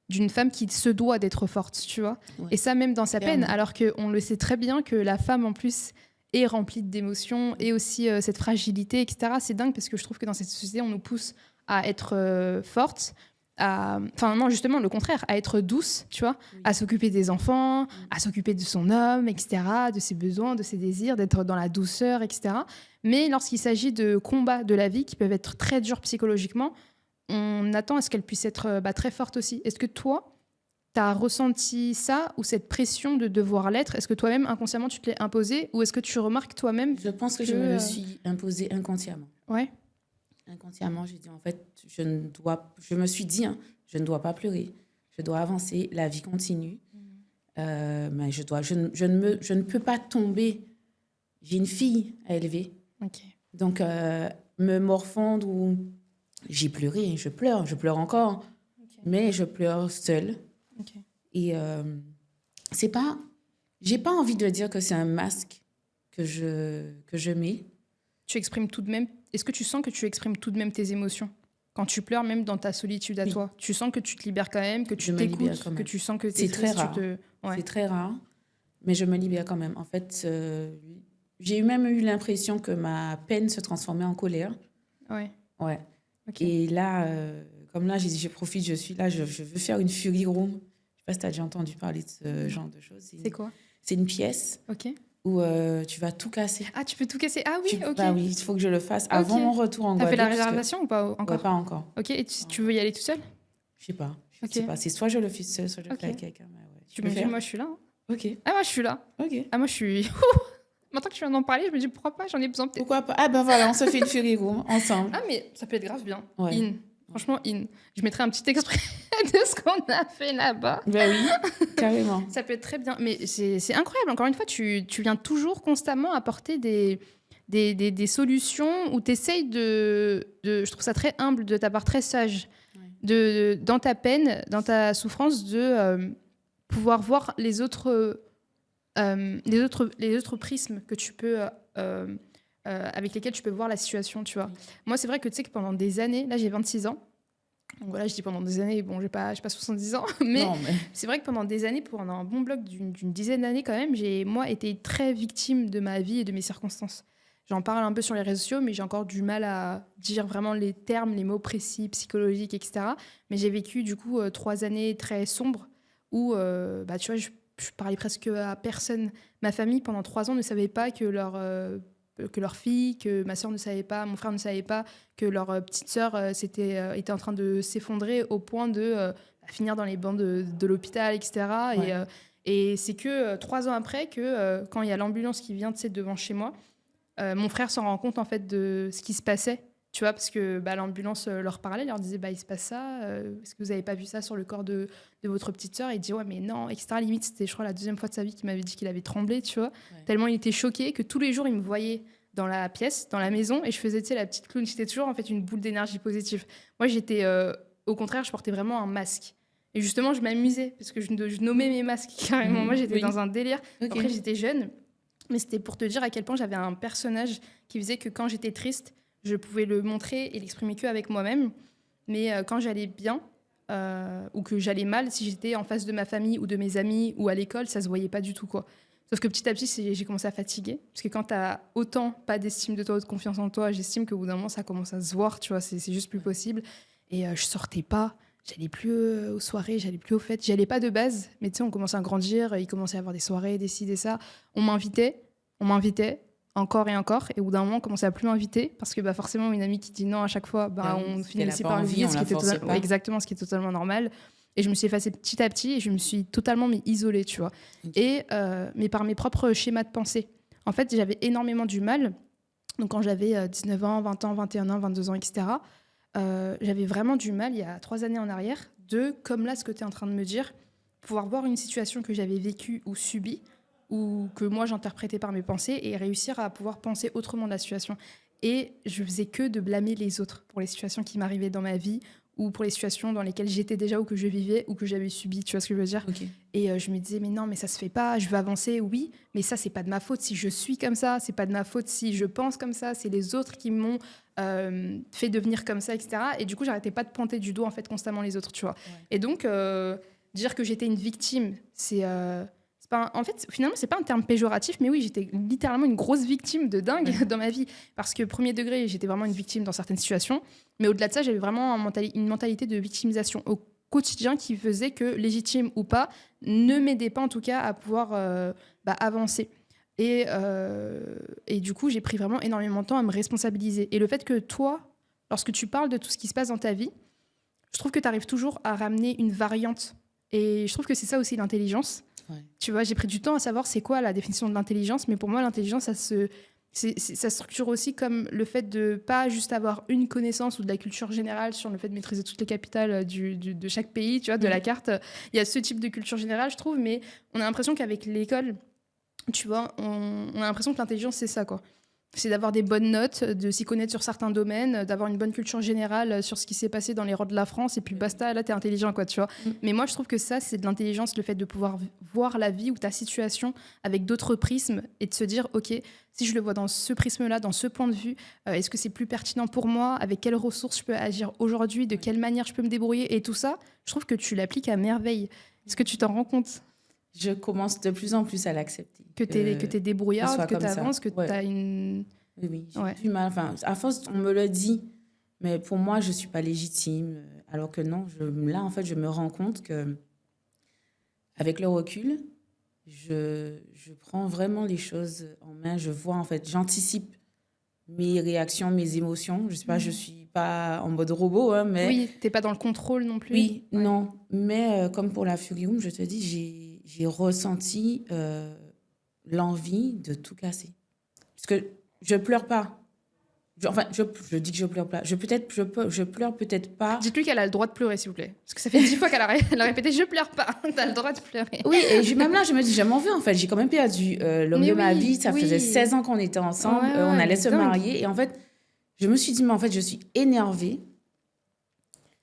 d'une femme qui se doit d'être forte, tu vois. Ouais. Et ça, même dans sa peine, alors qu'on le sait très bien que la femme, en plus, est remplie d'émotions et aussi cette fragilité, etc. C'est dingue parce que je trouve que dans cette société, on nous pousse à être forte, enfin non, justement le contraire, à être douce, tu vois, à s'occuper des enfants, à s'occuper de son homme, etc., de ses besoins, de ses désirs, d'être dans la douceur, etc. Mais lorsqu'il s'agit de combats de la vie qui peuvent être très durs psychologiquement, on attend à ce qu'elle puisse être très forte aussi. Est-ce que toi, tu as ressenti ça ou cette pression de devoir l'être? Est-ce que toi-même, inconsciemment, tu te l'es imposé ou est-ce que tu remarques toi-même? Je pense que je me le suis imposé inconsciemment. Ouais. Inconsciemment, j'ai dit en fait, je me suis dit, je ne dois pas pleurer, je dois avancer, la vie continue. Mais je ne peux pas tomber. J'ai une fille à élever. Okay. Donc, me morfondre ou... J'ai pleuré, je pleure encore. Okay. Mais je pleure seule. Okay. Et c'est pas... J'ai pas envie de dire que c'est un masque que je mets. Tu exprimes tout de même... Est-ce que tu sens que tu exprimes tout de même tes émotions? Quand tu pleures, même dans ta solitude à toi, tu sens que tu te libères quand même, que tu t'écoutes, que tu sens que c'est très rare. Ouais. C'est très rare, mais je me libère quand même. En fait, j'ai même eu l'impression que ma peine se transformait en colère. Ouais. Ouais. Okay. Et là, comme là, j'ai dit, je profite, je suis là, je veux faire une Fury Room. Je ne sais pas si tu as déjà entendu parler de ce genre de choses. C'est quoi? C'est une pièce. Ok. Où tu vas tout casser. Ah, tu peux tout casser? Ah oui, ok. Bah oui, il faut que je le fasse avant mon retour en Guadeloupe. T'as fait la réservation ou pas encore? Ouais, pas encore. Ok, et tu veux y aller tout seul? Je sais pas. Je sais pas. C'est soit je le fais seul, soit je le fais avec quelqu'un. Ouais. Tu me dis, moi je suis là. Hein. Ok. Ah, moi je suis là. Ok. Ah, moi je suis... Maintenant que tu viens d'en parler, je me dis pourquoi pas, j'en ai besoin peut-être. Pourquoi pas? Ah ben voilà, on se fait une Fury Room ensemble. Ah mais ça peut être grave bien. Ouais. Franchement, je mettrai un petit extrait de ce qu'on a fait là-bas. Ben oui, carrément. Ça peut être très bien. Mais c'est incroyable. Encore une fois, tu viens toujours constamment apporter des solutions où tu essayes je trouve ça très humble de ta part, très sage, dans ta peine, dans ta souffrance, de pouvoir voir les autres prismes que tu peux... avec lesquels tu peux voir la situation, tu vois. Moi, c'est vrai que tu sais que pendant des années, là j'ai 26 ans, Donc voilà, je dis pendant des années, bon, j'ai pas 70 ans, mais, c'est vrai que pendant des années, pendant un bon bloc d'une dizaine d'années quand même, j'ai, moi, été très victime de ma vie et de mes circonstances. J'en parle un peu sur les réseaux sociaux, mais j'ai encore du mal à dire vraiment les termes, les mots précis, psychologiques, etc. Mais j'ai vécu, du coup, 3 années très sombres où, bah, tu vois, je parlais presque à personne. Ma famille, pendant 3 ans, ne savait pas que leur fille, que ma soeur ne savait pas, mon frère ne savait pas, que leur petite sœur était en train de s'effondrer au point de finir dans les bancs de l'hôpital, etc. Ouais. Et c'est que 3 ans après que quand il y a l'ambulance qui vient, tu sais, devant chez moi, mon frère s'en rend compte en fait de ce qui se passait. Tu vois, parce que bah, l'ambulance leur parlait, leur disait bah, il se passe ça, est-ce que vous n'avez pas vu ça sur le corps de votre petite sœur? Et il dit ouais, mais non, etc. Limite, c'était, je crois, la deuxième fois de sa vie qu'il m'avait dit qu'il avait tremblé, tu vois. Ouais. Tellement il était choqué que tous les jours, il me voyait dans la pièce, dans la maison, et je faisais, tu sais, la petite clown. J'étais toujours en fait une boule d'énergie positive. Moi, j'étais, au contraire, je portais vraiment un masque. Et justement, je m'amusais parce que je nommais mes masques carrément. Moi, j'étais dans un délire. Okay. Après, j'étais jeune. Mais c'était pour te dire à quel point j'avais un personnage qui faisait que quand j'étais triste, je pouvais le montrer et l'exprimer qu'avec moi-même. Mais quand j'allais bien ou que j'allais mal, si j'étais en face de ma famille ou de mes amis ou à l'école, ça se voyait pas du tout, quoi. Sauf que petit à petit, j'ai commencé à fatiguer. Parce que quand tu as autant pas d'estime de toi ou de confiance en toi, j'estime qu'au bout d'un moment, ça commence à se voir, tu vois, c'est juste plus possible. Et je sortais pas. J'allais plus aux soirées, j'allais plus aux fêtes. J'y allais pas de base, mais tu sais, on commençait à grandir, il commençait à avoir des soirées, des ci, des ça. On m'invitait, encore et encore. Et au bout d'un moment, on commençait à plus m'inviter parce que bah, forcément, une amie qui dit non à chaque fois, bah, on finissait par l'oublier, exactement, ce qui était totalement normal. Et je me suis effacée petit à petit et je me suis totalement isolée, tu vois. Okay. Mais par mes propres schémas de pensée. En fait, j'avais énormément du mal. Donc, quand j'avais 19 ans, 20 ans, 21 ans, 22 ans, etc., j'avais vraiment du mal, il y a 3 années en arrière, comme là, ce que tu es en train de me dire, pouvoir voir une situation que j'avais vécue ou subie, ou que moi j'interprétais par mes pensées, et réussir à pouvoir penser autrement de la situation. Et je faisais que de blâmer les autres pour les situations qui m'arrivaient dans ma vie, ou pour les situations dans lesquelles j'étais déjà, ou que je vivais, ou que j'avais subi, tu vois ce que je veux dire? Okay. Et je me disais, mais non, mais ça se fait pas, je veux avancer, oui, mais ça, c'est pas de ma faute si je suis comme ça, c'est pas de ma faute si je pense comme ça, c'est les autres qui m'ont fait devenir comme ça, etc. Et du coup, j'arrêtais pas de pointer du doigt, en fait, constamment les autres, tu vois. Ouais. Et donc, dire que j'étais une victime, en fait, finalement, c'est pas un terme péjoratif, mais oui, j'étais littéralement une grosse victime de dingue dans ma vie. Parce que premier degré, j'étais vraiment une victime dans certaines situations. Mais au-delà de ça, j'avais vraiment une mentalité de victimisation au quotidien qui faisait que, légitime ou pas, ne m'aidait pas en tout cas à pouvoir avancer. Et du coup, j'ai pris vraiment énormément de temps à me responsabiliser. Et le fait que toi, lorsque tu parles de tout ce qui se passe dans ta vie, je trouve que tu arrives toujours à ramener une variante. Et je trouve que c'est ça aussi l'intelligence. Ouais. Tu vois, j'ai pris du temps à savoir c'est quoi la définition de l'intelligence, mais pour moi, l'intelligence, ça structure aussi comme le fait de pas juste avoir une connaissance ou de la culture générale sur le fait de maîtriser toutes les capitales de chaque pays, tu vois, de la carte. Il y a ce type de culture générale, je trouve, mais on a l'impression qu'avec l'école, tu vois, on a l'impression que l'intelligence, c'est ça, quoi. C'est d'avoir des bonnes notes, de s'y connaître sur certains domaines, d'avoir une bonne culture générale sur ce qui s'est passé dans les rangs de la France, et puis basta, là, t'es intelligent, quoi, tu vois. Mais moi, je trouve que ça, c'est de l'intelligence, le fait de pouvoir voir la vie ou ta situation avec d'autres prismes et de se dire, OK, si je le vois dans ce prisme-là, dans ce point de vue, est-ce que c'est plus pertinent pour moi? Avec quelles ressources je peux agir aujourd'hui? De quelle manière je peux me débrouiller? Et tout ça, je trouve que tu l'appliques à merveille. Est-ce que tu t'en rends compte? Je commence de plus en plus à l'accepter. Que t'es débrouillarde, que t'avances, que t'as une... Oui, j'ai du mal. Enfin, à force, on me le dit, mais pour moi, je ne suis pas légitime. Alors que non, là, en fait, je me rends compte que, avec le recul, je prends vraiment les choses en main. Je vois, en fait, j'anticipe mes réactions, mes émotions. Je sais pas, je suis pas en mode robot, hein, mais... Oui, t'es pas dans le contrôle non plus. Oui, non. Mais comme pour la Furium, je te dis, j'ai ressenti l'envie de tout casser. Parce que je pleure pas. Je dis que je pleure pas. Je pleure peut-être pas. Dites-lui qu'elle a le droit de pleurer, s'il vous plaît. Parce que ça fait 10 fois qu'elle a répété « je pleure pas ». T'as le droit de pleurer. Oui, et même là, je me dis, je m'en veux, en fait. J'ai quand même perdu l'homme de ma vie. Ça faisait 16 ans qu'on était ensemble. On allait se marier. Et en fait, je me suis dit, mais en fait, je suis énervée.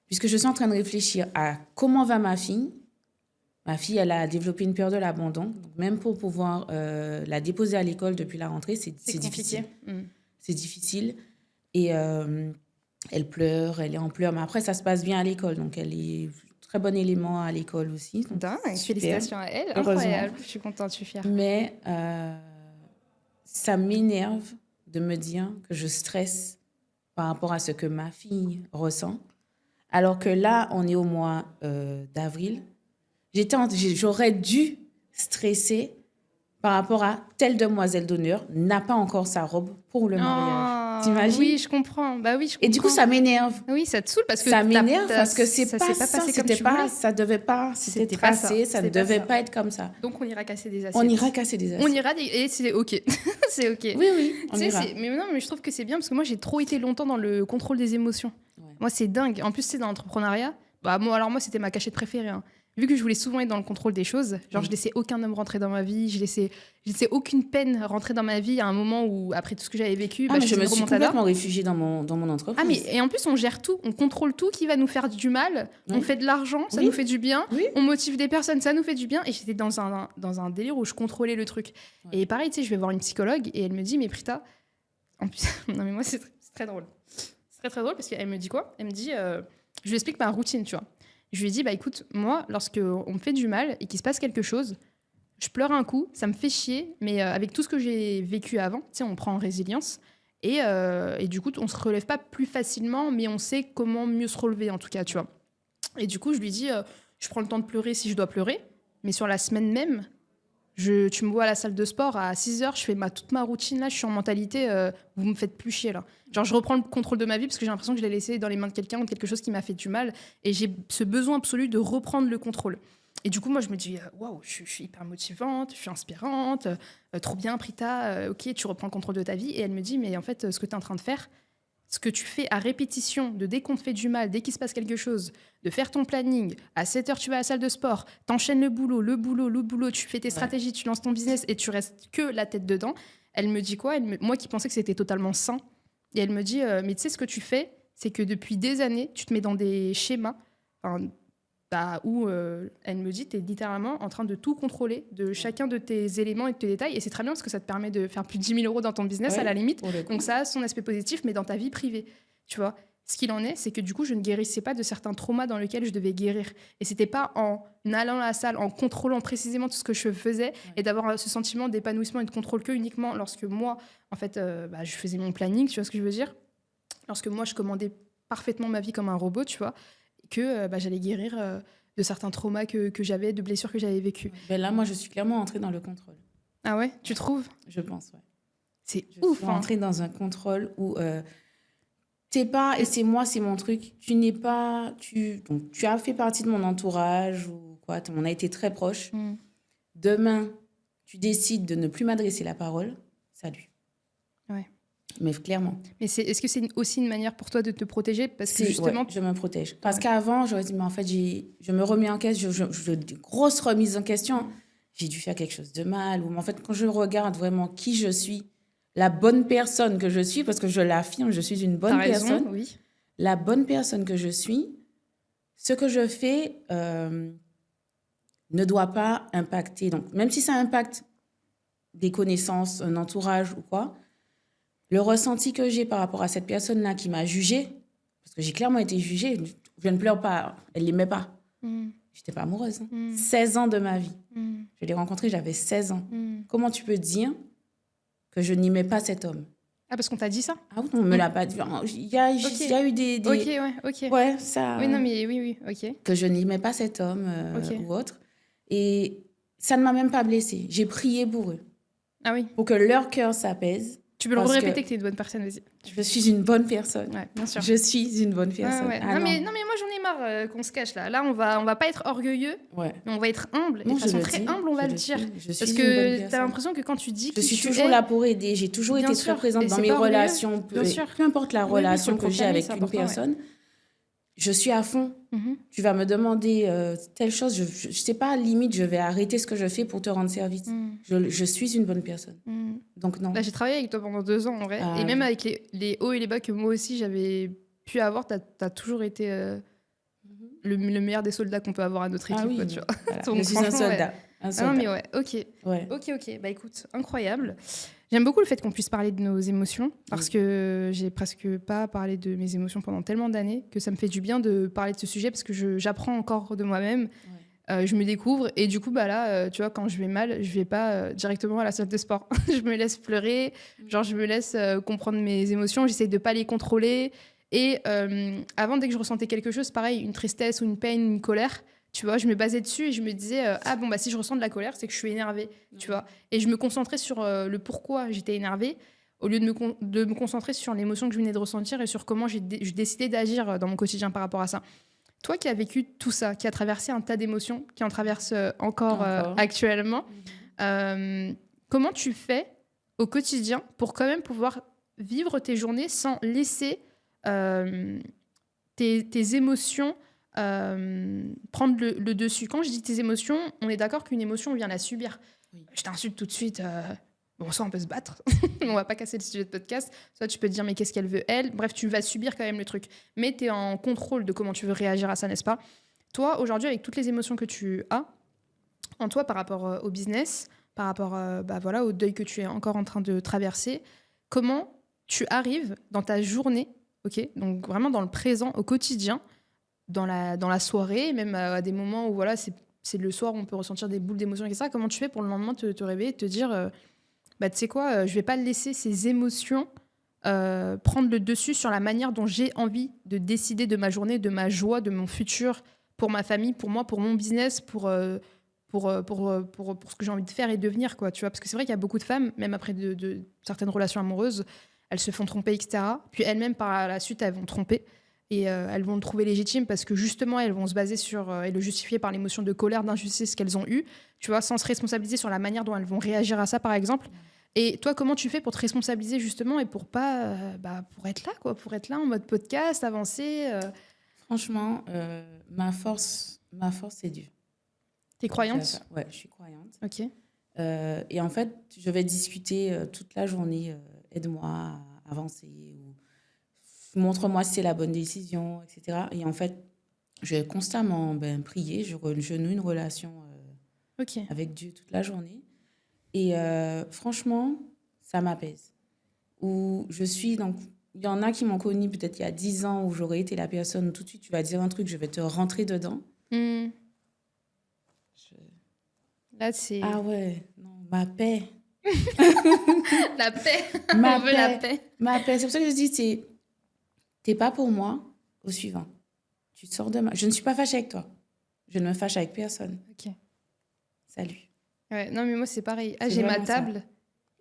Puisque je suis en train de réfléchir à comment va ma fille. Ma fille, elle a développé une peur de l'abandon. Donc, même pour pouvoir la déposer à l'école depuis la rentrée, c'est difficile. C'est difficile. Et Elle pleure, elle est en pleurs. Mais après, ça se passe bien à l'école. Donc, elle est très bon élément à l'école aussi. Donc, Dingue, super, félicitations à elle. heureusement. Incroyable, je suis contente, je suis fière. Mais ça m'énerve de me dire que je stresse par rapport à ce que ma fille ressent. Alors que là, on est au mois d'avril. J'aurais dû stresser par rapport à telle demoiselle d'honneur n'a pas encore sa robe pour le mariage. T'imagines? Oui, je comprends. Bah oui, je comprends. Et du coup, ça m'énerve. Oui, ça te saoule parce que ça m'énerve parce que c'est ça pas s'est pas ça, passé comme c'était tu pas, voulais. ça devait pas, c'était tracé, ça ne devait pas être comme ça. Donc on ira casser des assiettes. On ira casser des assiettes. On ira et c'est ok, c'est ok. Oui, on ira. Mais non, mais je trouve que c'est bien parce que moi j'ai trop été longtemps dans le contrôle des émotions. Ouais. Moi c'est dingue. En plus c'est dans l'entrepreneuriat. Bah moi c'était ma cachette préférée. Hein. Vu que je voulais souvent être dans le contrôle des choses, genre je laissais aucun homme rentrer dans ma vie, je laissais aucune peine rentrer dans ma vie à un moment où, après tout ce que j'avais vécu, je me suis complètement réfugiée dans mon entreprise. Ah, mais et en plus, on gère tout, on contrôle tout qui va nous faire du mal, on fait de l'argent, ça nous fait du bien, on motive des personnes, ça nous fait du bien. Et j'étais dans un délire où je contrôlais le truc. Ouais. Et pareil, tu sais, je vais voir une psychologue et elle me dit, mais Prita, en plus, non mais moi c'est très drôle. C'est très très drôle parce qu'elle me dit quoi? Elle me dit, je lui explique ma routine, tu vois. Je lui ai dit, bah écoute, moi, lorsqu'on me fait du mal et qu'il se passe quelque chose, je pleure un coup, ça me fait chier, mais avec tout ce que j'ai vécu avant, tu sais, on prend en résilience. Et du coup, on se relève pas plus facilement, mais on sait comment mieux se relever, en tout cas, tu vois. Et du coup, je lui dis, je prends le temps de pleurer si je dois pleurer, mais sur la semaine même, tu me vois à la salle de sport, à 6h, je fais toute ma routine, là, je suis en mentalité, vous me faites plus chier, là. Genre, je reprends le contrôle de ma vie parce que j'ai l'impression que je l'ai laissé dans les mains de quelqu'un ou de quelque chose qui m'a fait du mal, et j'ai ce besoin absolu de reprendre le contrôle. Et du coup, moi, je me dis, waouh, je suis hyper motivante, je suis inspirante, trop bien, Prita, ok, tu reprends le contrôle de ta vie. Et elle me dit, mais en fait, ce que tu es en train de faire, ce que tu fais à répétition, dès qu'on te fait du mal, dès qu'il se passe quelque chose, de faire ton planning, à 7h, tu vas à la salle de sport, t'enchaînes le boulot, tu fais tes stratégies, tu lances ton business et tu restes que la tête dedans. Elle me dit quoi? Moi qui pensais que c'était totalement sain. Et elle me dit, mais tu sais, ce que tu fais, c'est que depuis des années, tu te mets dans des schémas, où elle me dit, tu es littéralement en train de tout contrôler, de chacun de tes éléments et de tes détails. Et c'est très bien parce que ça te permet de faire plus de 10 000 € dans ton business à la limite. Donc ça a son aspect positif, mais dans ta vie privée, tu vois. Ce qu'il en est, c'est que du coup, je ne guérissais pas de certains traumas dans lesquels je devais guérir. Et c'était pas en allant à la salle, en contrôlant précisément tout ce que je faisais et d'avoir ce sentiment d'épanouissement et de contrôle que uniquement lorsque moi, en fait, je faisais mon planning, tu vois ce que je veux dire? Lorsque moi, je commandais parfaitement ma vie comme un robot, tu vois, que j'allais guérir de certains traumas que j'avais, de blessures que j'avais vécues. Ben là, moi, je suis clairement entrée dans le contrôle. Ah ouais? Tu trouves? Je pense, ouais. C'est ouf, Je suis entrée dans un contrôle où t'es pas, et c'est moi, c'est mon truc, tu n'es pas... Donc, tu as fait partie de mon entourage, ou quoi, on a été très proches. Demain, tu décides de ne plus m'adresser la parole, salut. Ouais. Mais clairement. Mais est-ce que c'est aussi une manière pour toi de te protéger? Parce que justement... Ouais, je me protège. Parce qu'avant, j'aurais dit, mais en fait, je me remets en question, grosse remise en question. J'ai dû faire quelque chose de mal. Ou en fait, quand je regarde vraiment qui je suis, la bonne personne que je suis, parce que je l'affirme, je suis une bonne personne. Raison, oui. La bonne personne que je suis, ce que je fais ne doit pas impacter. Donc, même si ça impacte des connaissances, un entourage ou quoi, le ressenti que j'ai par rapport à cette personne-là qui m'a jugée, parce que j'ai clairement été jugée, je ne pleure pas, elle ne l'aimait pas. Je n'étais pas amoureuse. 16 ans de ma vie. Je l'ai rencontré, j'avais 16 ans. Comment tu peux dire que je n'aimais pas cet homme? Ah, parce qu'on t'a dit ça? Ah oui, on ne me l'a pas dit. Il y a eu des... Ok. Ouais, ça... Oui, non, mais oui, ok. Que je n'aimais pas cet homme ou autre. Et ça ne m'a même pas blessée. J'ai prié pour eux. Ah oui. Pour que leur cœur s'apaise. Tu peux le répéter que tu es une bonne personne, vas-y. Je suis une bonne personne. Ouais, bien sûr. Je suis une bonne personne. Ouais. Non, mais moi, j'en ai marre qu'on se cache là. Là, on va pas être orgueilleux, mais on va être humble. Et de façon très humble, on va le dire. Parce que tu as l'impression que quand tu dis que je suis toujours là pour aider. J'ai toujours été très présente dans mes relations. Peu importe la relation que j'ai avec une personne. Je suis à fond. Tu vas me demander telle chose, je sais pas, limite, je vais arrêter ce que je fais pour te rendre service. Je suis une bonne personne. Donc non. Là, j'ai travaillé avec toi pendant 2 ans, en vrai. Et même avec les hauts et les bas que moi aussi, j'avais pu avoir, t'as toujours été le meilleur des soldats qu'on peut avoir à notre équipe. Ah oui, quoi, tu vois. voilà. Donc, Je suis un franchement, soldat. ouais. Un Ah soldat. non, mais ouais, ok. Bah écoute, incroyable. J'aime beaucoup le fait qu'on puisse parler de nos émotions parce que j'ai presque pas parlé de mes émotions pendant tellement d'années que ça me fait du bien de parler de ce sujet parce que j'apprends encore de moi-même. Je me découvre et du coup bah là tu vois quand je vais mal je vais pas directement à la salle de sport. Je me laisse pleurer, genre je me laisse comprendre mes émotions, j'essaie de pas les contrôler et avant dès que je ressentais quelque chose pareil, une tristesse ou une peine, une colère, tu vois, je me basais dessus et je me disais ah bon bah si je ressens de la colère c'est que je suis énervée, tu vois, et je me concentrais sur le pourquoi j'étais énervée au lieu de me concentrer sur l'émotion que je venais de ressentir et sur comment je décidais d'agir dans mon quotidien par rapport à ça. Toi qui as vécu tout ça, qui a traversé un tas d'émotions, qui en traverse encore actuellement, comment tu fais au quotidien pour quand même pouvoir vivre tes journées sans laisser tes émotions prendre le dessus? Quand je dis tes émotions, on est d'accord qu'une émotion, on vient la subir. Oui. Je t'insulte tout de suite. Bon, soit on peut se battre, on va pas casser le sujet de podcast, soit tu peux te dire mais qu'est-ce qu'elle veut elle, bref tu vas subir quand même le truc, mais tu es en contrôle de comment tu veux réagir à ça, n'est-ce pas? Toi aujourd'hui avec toutes les émotions que tu as en toi par rapport au business, par rapport bah, voilà, au deuil que tu es encore en train de traverser, comment tu arrives dans ta journée, ok, donc vraiment dans le présent, au quotidien, dans la soirée, même à des moments où voilà, c'est le soir où on peut ressentir des boules d'émotions et ça, comment tu fais pour le lendemain te réveiller et te dire bah, tu sais quoi, je vais pas laisser ces émotions prendre le dessus sur la manière dont j'ai envie de décider de ma journée, de ma joie, de mon futur, pour ma famille, pour moi, pour mon business, pour ce que j'ai envie de faire et devenir, quoi, tu vois. Parce que c'est vrai qu'il y a beaucoup de femmes, même après de certaines relations amoureuses, elles se font tromper, etc. Puis elles-mêmes, par la suite, elles vont tromper. Et elles vont le trouver légitime parce que justement, elles vont se baser sur et le justifier par l'émotion de colère, d'injustice qu'elles ont eue, tu vois, sans se responsabiliser sur la manière dont elles vont réagir à ça, par exemple. Et toi, comment tu fais pour te responsabiliser justement et pour pas, pour être là, quoi, pour être là en mode podcast, avancer Franchement, ma force, c'est Dieu. T'es croyante? Ouais, je suis croyante. Ok. Et en fait, je vais discuter toute la journée. Aide-moi à avancer ou montre-moi si c'est la bonne décision, etc. Et en fait, je vais constamment prier. Je noue une relation avec Dieu toute la journée. Et franchement, ça m'apaise. Où je suis, donc, il y en a qui m'ont connue peut-être il y a 10 ans où j'aurais été la personne où tout de suite tu vas dire un truc, je vais te rentrer dedans. Là, c'est... Ah ouais, non, ma paix. La paix. On veut la paix. Ma paix. C'est pour ça que je dis, t'es pas pour moi au suivant. Tu te sors de je ne suis pas fâchée avec toi. Je ne me fâche avec personne. Ok. Salut. Ouais, non, mais moi, c'est pareil. Ah, j'ai ma table. Ça.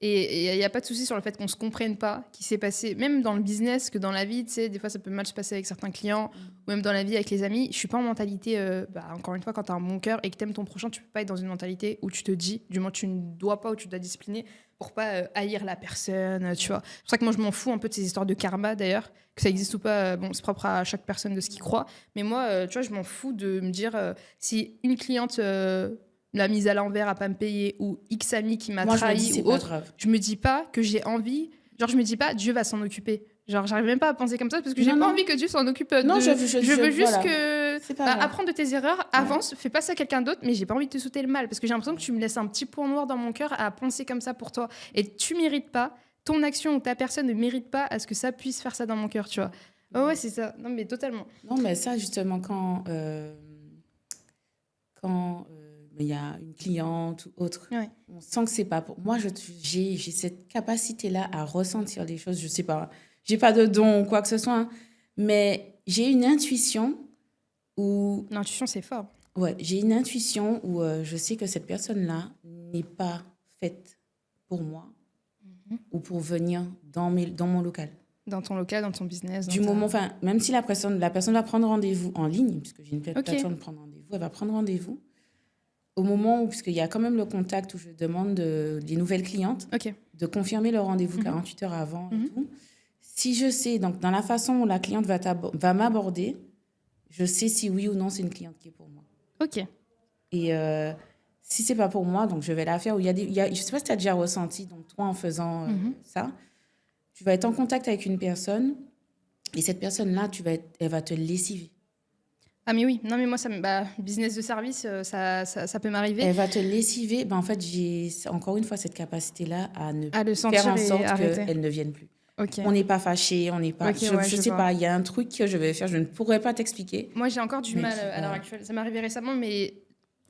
Et il n'y a pas de souci sur le fait qu'on ne se comprenne pas, qui s'est passé, même dans le business que dans la vie, tu sais, des fois ça peut mal se passer avec certains clients, ou même dans la vie avec les amis. Je suis pas en mentalité, encore une fois, quand tu as un bon cœur et que tu aimes ton prochain, tu peux pas être dans une mentalité où tu te dis, du moins tu ne dois pas ou tu dois discipliner pour pas haïr la personne, tu vois. C'est pour ça que moi je m'en fous un peu de ces histoires de karma d'ailleurs, que ça existe ou pas, bon, c'est propre à chaque personne de ce qu'il croit, mais moi, tu vois, je m'en fous de me dire si une cliente... l'a mise à l'envers à pas me payer ou X ami qui m'a trahi ou autre, je me dis pas que j'ai envie, genre je me dis pas Dieu va s'en occuper, genre j'arrive même pas à penser comme ça parce que j'ai pas envie que Dieu s'en occupe non, je veux juste voilà. Que apprendre de tes erreurs, ouais. avance, fais pas ça à quelqu'un d'autre, mais j'ai pas envie de te sauter le mal parce que j'ai l'impression que tu me laisses un petit point noir dans mon cœur à penser comme ça pour toi et tu mérites pas, ton action ou ta personne ne mérite pas à ce que ça puisse faire ça dans mon cœur, tu vois. Oh ouais, c'est ça. Non mais totalement. Non mais ça justement quand il y a une cliente ou autre, ouais. On sent que c'est pas pour moi. J'ai cette capacité-là à ressentir les choses. Je sais pas, j'ai pas de don ou quoi que ce soit, hein, mais j'ai une intuition où... L'intuition, c'est fort. Ouais, j'ai une intuition où je sais que cette personne-là n'est pas faite pour moi ou pour venir dans mon local. Dans ton local, dans ton business. Du moment, enfin, même si la personne va prendre rendez-vous en ligne, puisque j'ai une plateforme de prendre rendez-vous, elle va prendre rendez-vous. Au moment où, puisqu'il y a quand même le contact où je demande des nouvelles clientes de confirmer le rendez-vous 48 heures avant et tout. Si je sais, donc dans la façon où la cliente va m'aborder, je sais si oui ou non c'est une cliente qui est pour moi. Ok. Et si c'est pas pour moi, donc je vais la faire. Où je sais pas si tu as déjà ressenti, donc toi en faisant ça, tu vas être en contact avec une personne et cette personne-là, elle va te lessiver. Ah mais oui, non mais moi, business de service, ça peut m'arriver. Elle va te lessiver. En fait, j'ai encore une fois cette capacité-là à ne À le faire sentir en et sorte arrêter. qu'elle ne vienne plus. Ok. On n'est pas fâchés, on n'est pas... Ok, je ouais, sais vois. pas, il y a un truc que je vais faire, je ne pourrais pas t'expliquer. Moi, j'ai encore du mais mal qui à l'heure va- actuelle. Ça m'est arrivé récemment, mais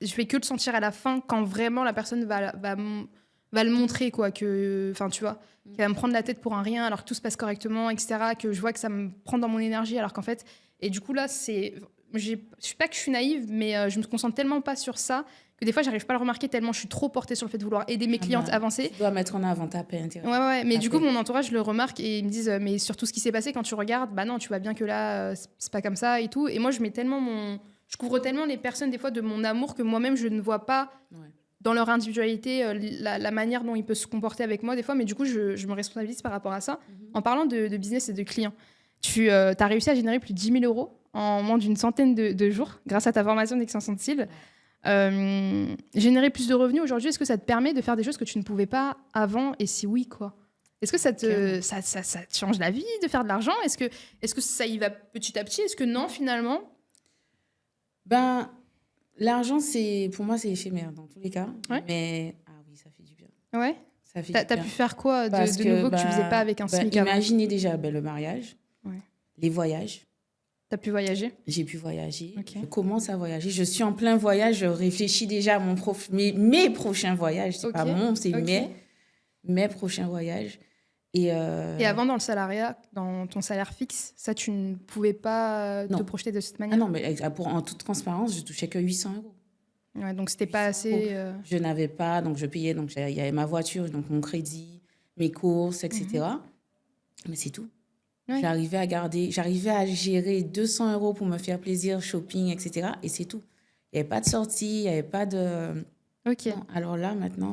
je vais que le sentir à la fin quand vraiment la personne va le montrer, quoi. Enfin, tu vois, qu'elle va me prendre la tête pour un rien alors que tout se passe correctement, etc. Que je vois que ça me prend dans mon énergie alors qu'en fait. Et du coup, là, je sais pas que je suis naïve, mais je me concentre tellement pas sur ça que des fois, j'arrive pas à le remarquer tellement je suis trop portée sur le fait de vouloir aider mes clientes à avancer. Tu dois mettre en avant ta paix intérieure. Ouais. Mais Ta du coup, paix. mon entourage le remarque et ils me disent, mais sur tout ce qui s'est passé, quand tu regardes, bah non, tu vois bien que là, c'est pas comme ça et tout. Et moi, je couvre tellement les personnes des fois de mon amour que moi-même, je ne vois pas Ouais. dans leur individualité la manière dont ils peuvent se comporter avec moi des fois. Mais du coup, je me responsabilise par rapport à ça. En parlant de business et de clients, tu as réussi à générer plus de 10 000 euros en moins d'une centaine de jours grâce à ta formation d'extension de style. Générer plus de revenus aujourd'hui, est-ce que ça te permet de faire des choses que tu ne pouvais pas avant? Et si oui, quoi? Est-ce que ça te change la vie de faire de l'argent? Est-ce que ça y va petit à petit? Est-ce que non, finalement? L'argent, pour moi, c'est éphémère dans tous les cas. Ouais. Mais, ah oui, ça fait du bien. Ouais. Ça fait T'as pu faire quoi Parce de nouveau que tu faisais pas avec un SMIC avant? Imaginez déjà le mariage, Ouais. les voyages. T'as pu voyager? J'ai pu voyager. Okay. Je commence à voyager. Je suis en plein voyage. Je réfléchis déjà à mes prochains voyages. C'est pas c'est mes prochains voyages. Et avant, dans le salariat, dans ton salaire fixe, ça, tu ne pouvais pas te projeter de cette manière? Ah non, mais en toute transparence, je touchais que 800 euros. Ouais, donc, c'était pas assez... Je n'avais pas, donc je payais. Donc, il y avait ma voiture, donc mon crédit, mes courses, etc. Mais c'est tout. Ouais. J'arrivais à gérer 200 euros pour me faire plaisir, shopping, etc. Et c'est tout. Il n'y avait pas de sortie, il n'y avait pas de... Ok. Non, alors là, maintenant,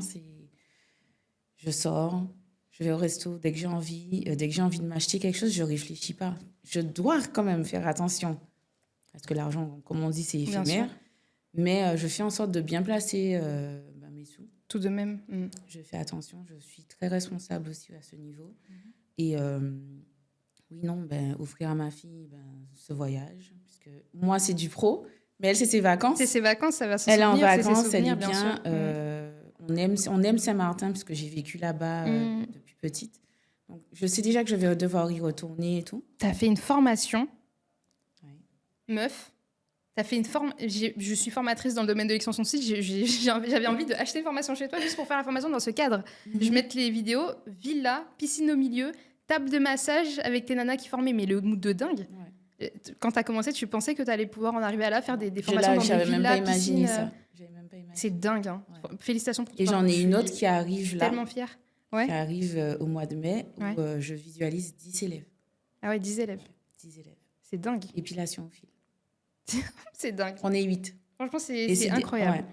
je sors, je vais au resto. Dès que j'ai envie de m'acheter quelque chose, je ne réfléchis pas. Je dois quand même faire attention. Parce que l'argent, comme on dit, c'est éphémère. Mais je fais en sorte de bien placer mes sous. Tout de même. Je fais attention. Je suis très responsable aussi à ce niveau. Et... oui, non, offrir à ma fille ce voyage. Parce que moi, c'est du pro, mais elle, c'est ses vacances. C'est ses vacances, ça va se souvenir. Elle est en vacances, souvenirs, elle est bien. On aime Saint-Martin, parce que j'ai vécu là-bas depuis petite. Donc, je sais déjà que je vais devoir y retourner et tout. Tu as fait une formation, meuf. T'as fait je suis formatrice dans le domaine de l'extension de site. J'avais envie d'acheter une formation chez toi juste pour faire la formation dans ce cadre. Je mets les vidéos, villa, piscine au milieu, table de massage avec tes nanas qui formaient, mais le mood de dingue. Ouais. Quand tu as commencé, tu pensais que tu allais pouvoir en arriver à là, faire des formations dans des villas, même pas imaginé ça. J'avais même pas imaginé. C'est dingue. Hein. Ouais. Félicitations pour toi. Et j'en ai une autre qui arrive là. Tellement fière. Ouais. Qui arrive au mois de mai, où je visualise 10 élèves. Ah ouais, 10 élèves. 10 élèves. C'est dingue. Épilation au fil. C'est dingue. On est 8. Franchement, c'est incroyable.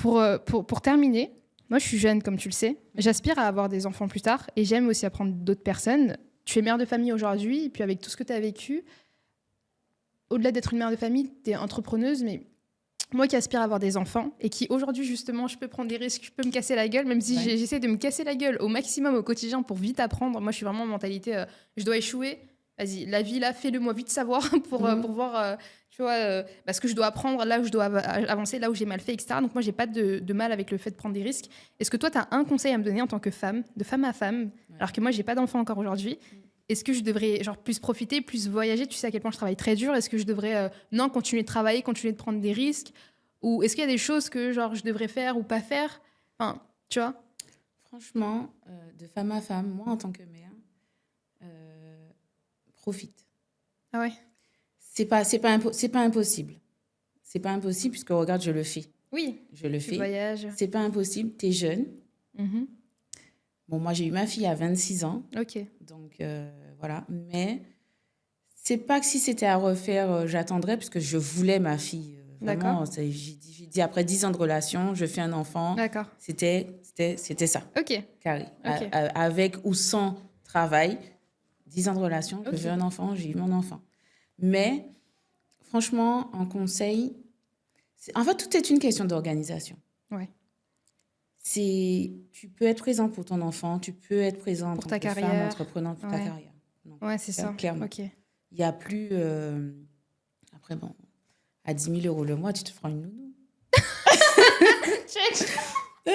Ouais. Pour terminer, moi, je suis jeune, comme tu le sais. J'aspire à avoir des enfants plus tard et j'aime aussi apprendre d'autres personnes. Tu es mère de famille aujourd'hui et puis avec tout ce que tu as vécu, au-delà d'être une mère de famille, tu es entrepreneuse, mais moi qui aspire à avoir des enfants et qui aujourd'hui, justement, je peux prendre des risques, je peux me casser la gueule, même si j'essaie de me casser la gueule au maximum au quotidien pour vite apprendre. Moi, je suis vraiment en mentalité, je dois échouer. Vas-y, la vie, là, fais-le-moi vite savoir pour voir tu vois, ce que je dois apprendre, là où je dois avancer, là où j'ai mal fait, etc. Donc moi, j'ai pas de mal avec le fait de prendre des risques. Est-ce que toi, tu as un conseil à me donner en tant que femme, de femme à femme, alors que moi, j'ai pas d'enfant encore aujourd'hui? Est-ce que je devrais plus profiter, plus voyager? Tu sais à quel point je travaille très dur. Est-ce que je devrais continuer de travailler, continuer de prendre des risques? Ou est-ce qu'il y a des choses que je devrais faire ou pas faire? Enfin, tu vois? Franchement, de femme à femme, moi, en tant que mère, profite. Ah ouais? C'est pas impossible. C'est pas impossible puisque, regarde, je le fais. Oui. Je le fais. Voyage. C'est pas impossible. T'es jeune. Bon, moi, j'ai eu ma fille à 26 ans. Ok. Donc, voilà. Mais c'est pas que si c'était à refaire, j'attendrais puisque je voulais ma fille. Vraiment, j'ai dit après 10 ans de relation, je fais un enfant. D'accord. C'était ça. Ok. Carré. Avec ou sans travail, 10 ans de relation, je veux un enfant, j'ai eu mon enfant. Mais, franchement, en conseil, en fait, tout est une question d'organisation. Ouais. Tu peux être présent pour ton enfant, tu peux être présent pour ta carrière, femme entreprenante pour ta carrière. Ouais, c'est ça. Clairement. Ok. Il n'y a plus... Après, bon, à 10 000 € le mois, tu te prends une nounou. Oui,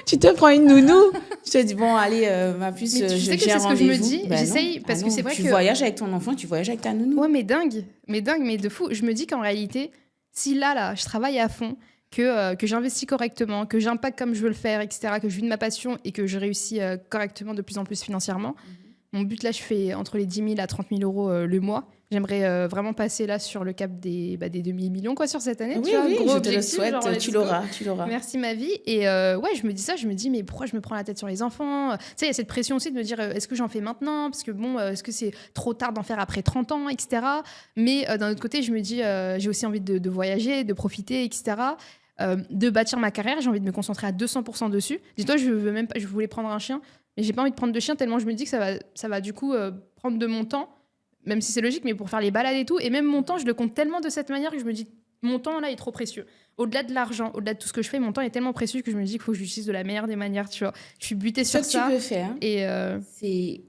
tu te prends une nounou. Je te dis, bon, allez, ma puce, Mais tu sais je que c'est gère ce que je me rendez-vous. dis. J'essaye, parce que c'est vrai tu que... voyages avec ton enfant, tu voyages avec ta nounou. Ouais, mais dingue, mais de fou. Je me dis qu'en réalité, si là, je travaille à fond, que j'investis correctement, que j'impacte comme je veux le faire, etc., que je vis de ma passion et que je réussis correctement de plus en plus financièrement, mon but là, je fais entre les 10 000 à 30 000 euros le mois. J'aimerais vraiment passer là sur le cap des demi-millions quoi, sur cette année. Oui, tu vois, oui, gros je te le objectif, souhaite, genre, let's tu go. l'auras. Merci ma vie. Et ouais, je me dis ça, je me dis, mais pourquoi je me prends la tête sur les enfants? Tu sais, il y a cette pression aussi de me dire, est-ce que j'en fais maintenant? Parce que bon, est-ce que c'est trop tard d'en faire après 30 ans, etc. Mais d'un autre côté, je me dis, j'ai aussi envie de voyager, de profiter, etc. De bâtir ma carrière, j'ai envie de me concentrer à 200% dessus. Dis-toi, je voulais prendre un chien, mais j'ai pas envie de prendre de chien tellement je me dis que ça va du coup prendre de mon temps, même si c'est logique, mais pour faire les balades et tout. Et même mon temps, je le compte tellement de cette manière que je me dis, mon temps là est trop précieux. Au-delà de l'argent, au-delà de tout ce que je fais, mon temps est tellement précieux que je me dis qu'il faut que je l'utilise de la meilleure des manières, tu vois. Je suis butée sur ça. Ce que tu peux faire, et c'est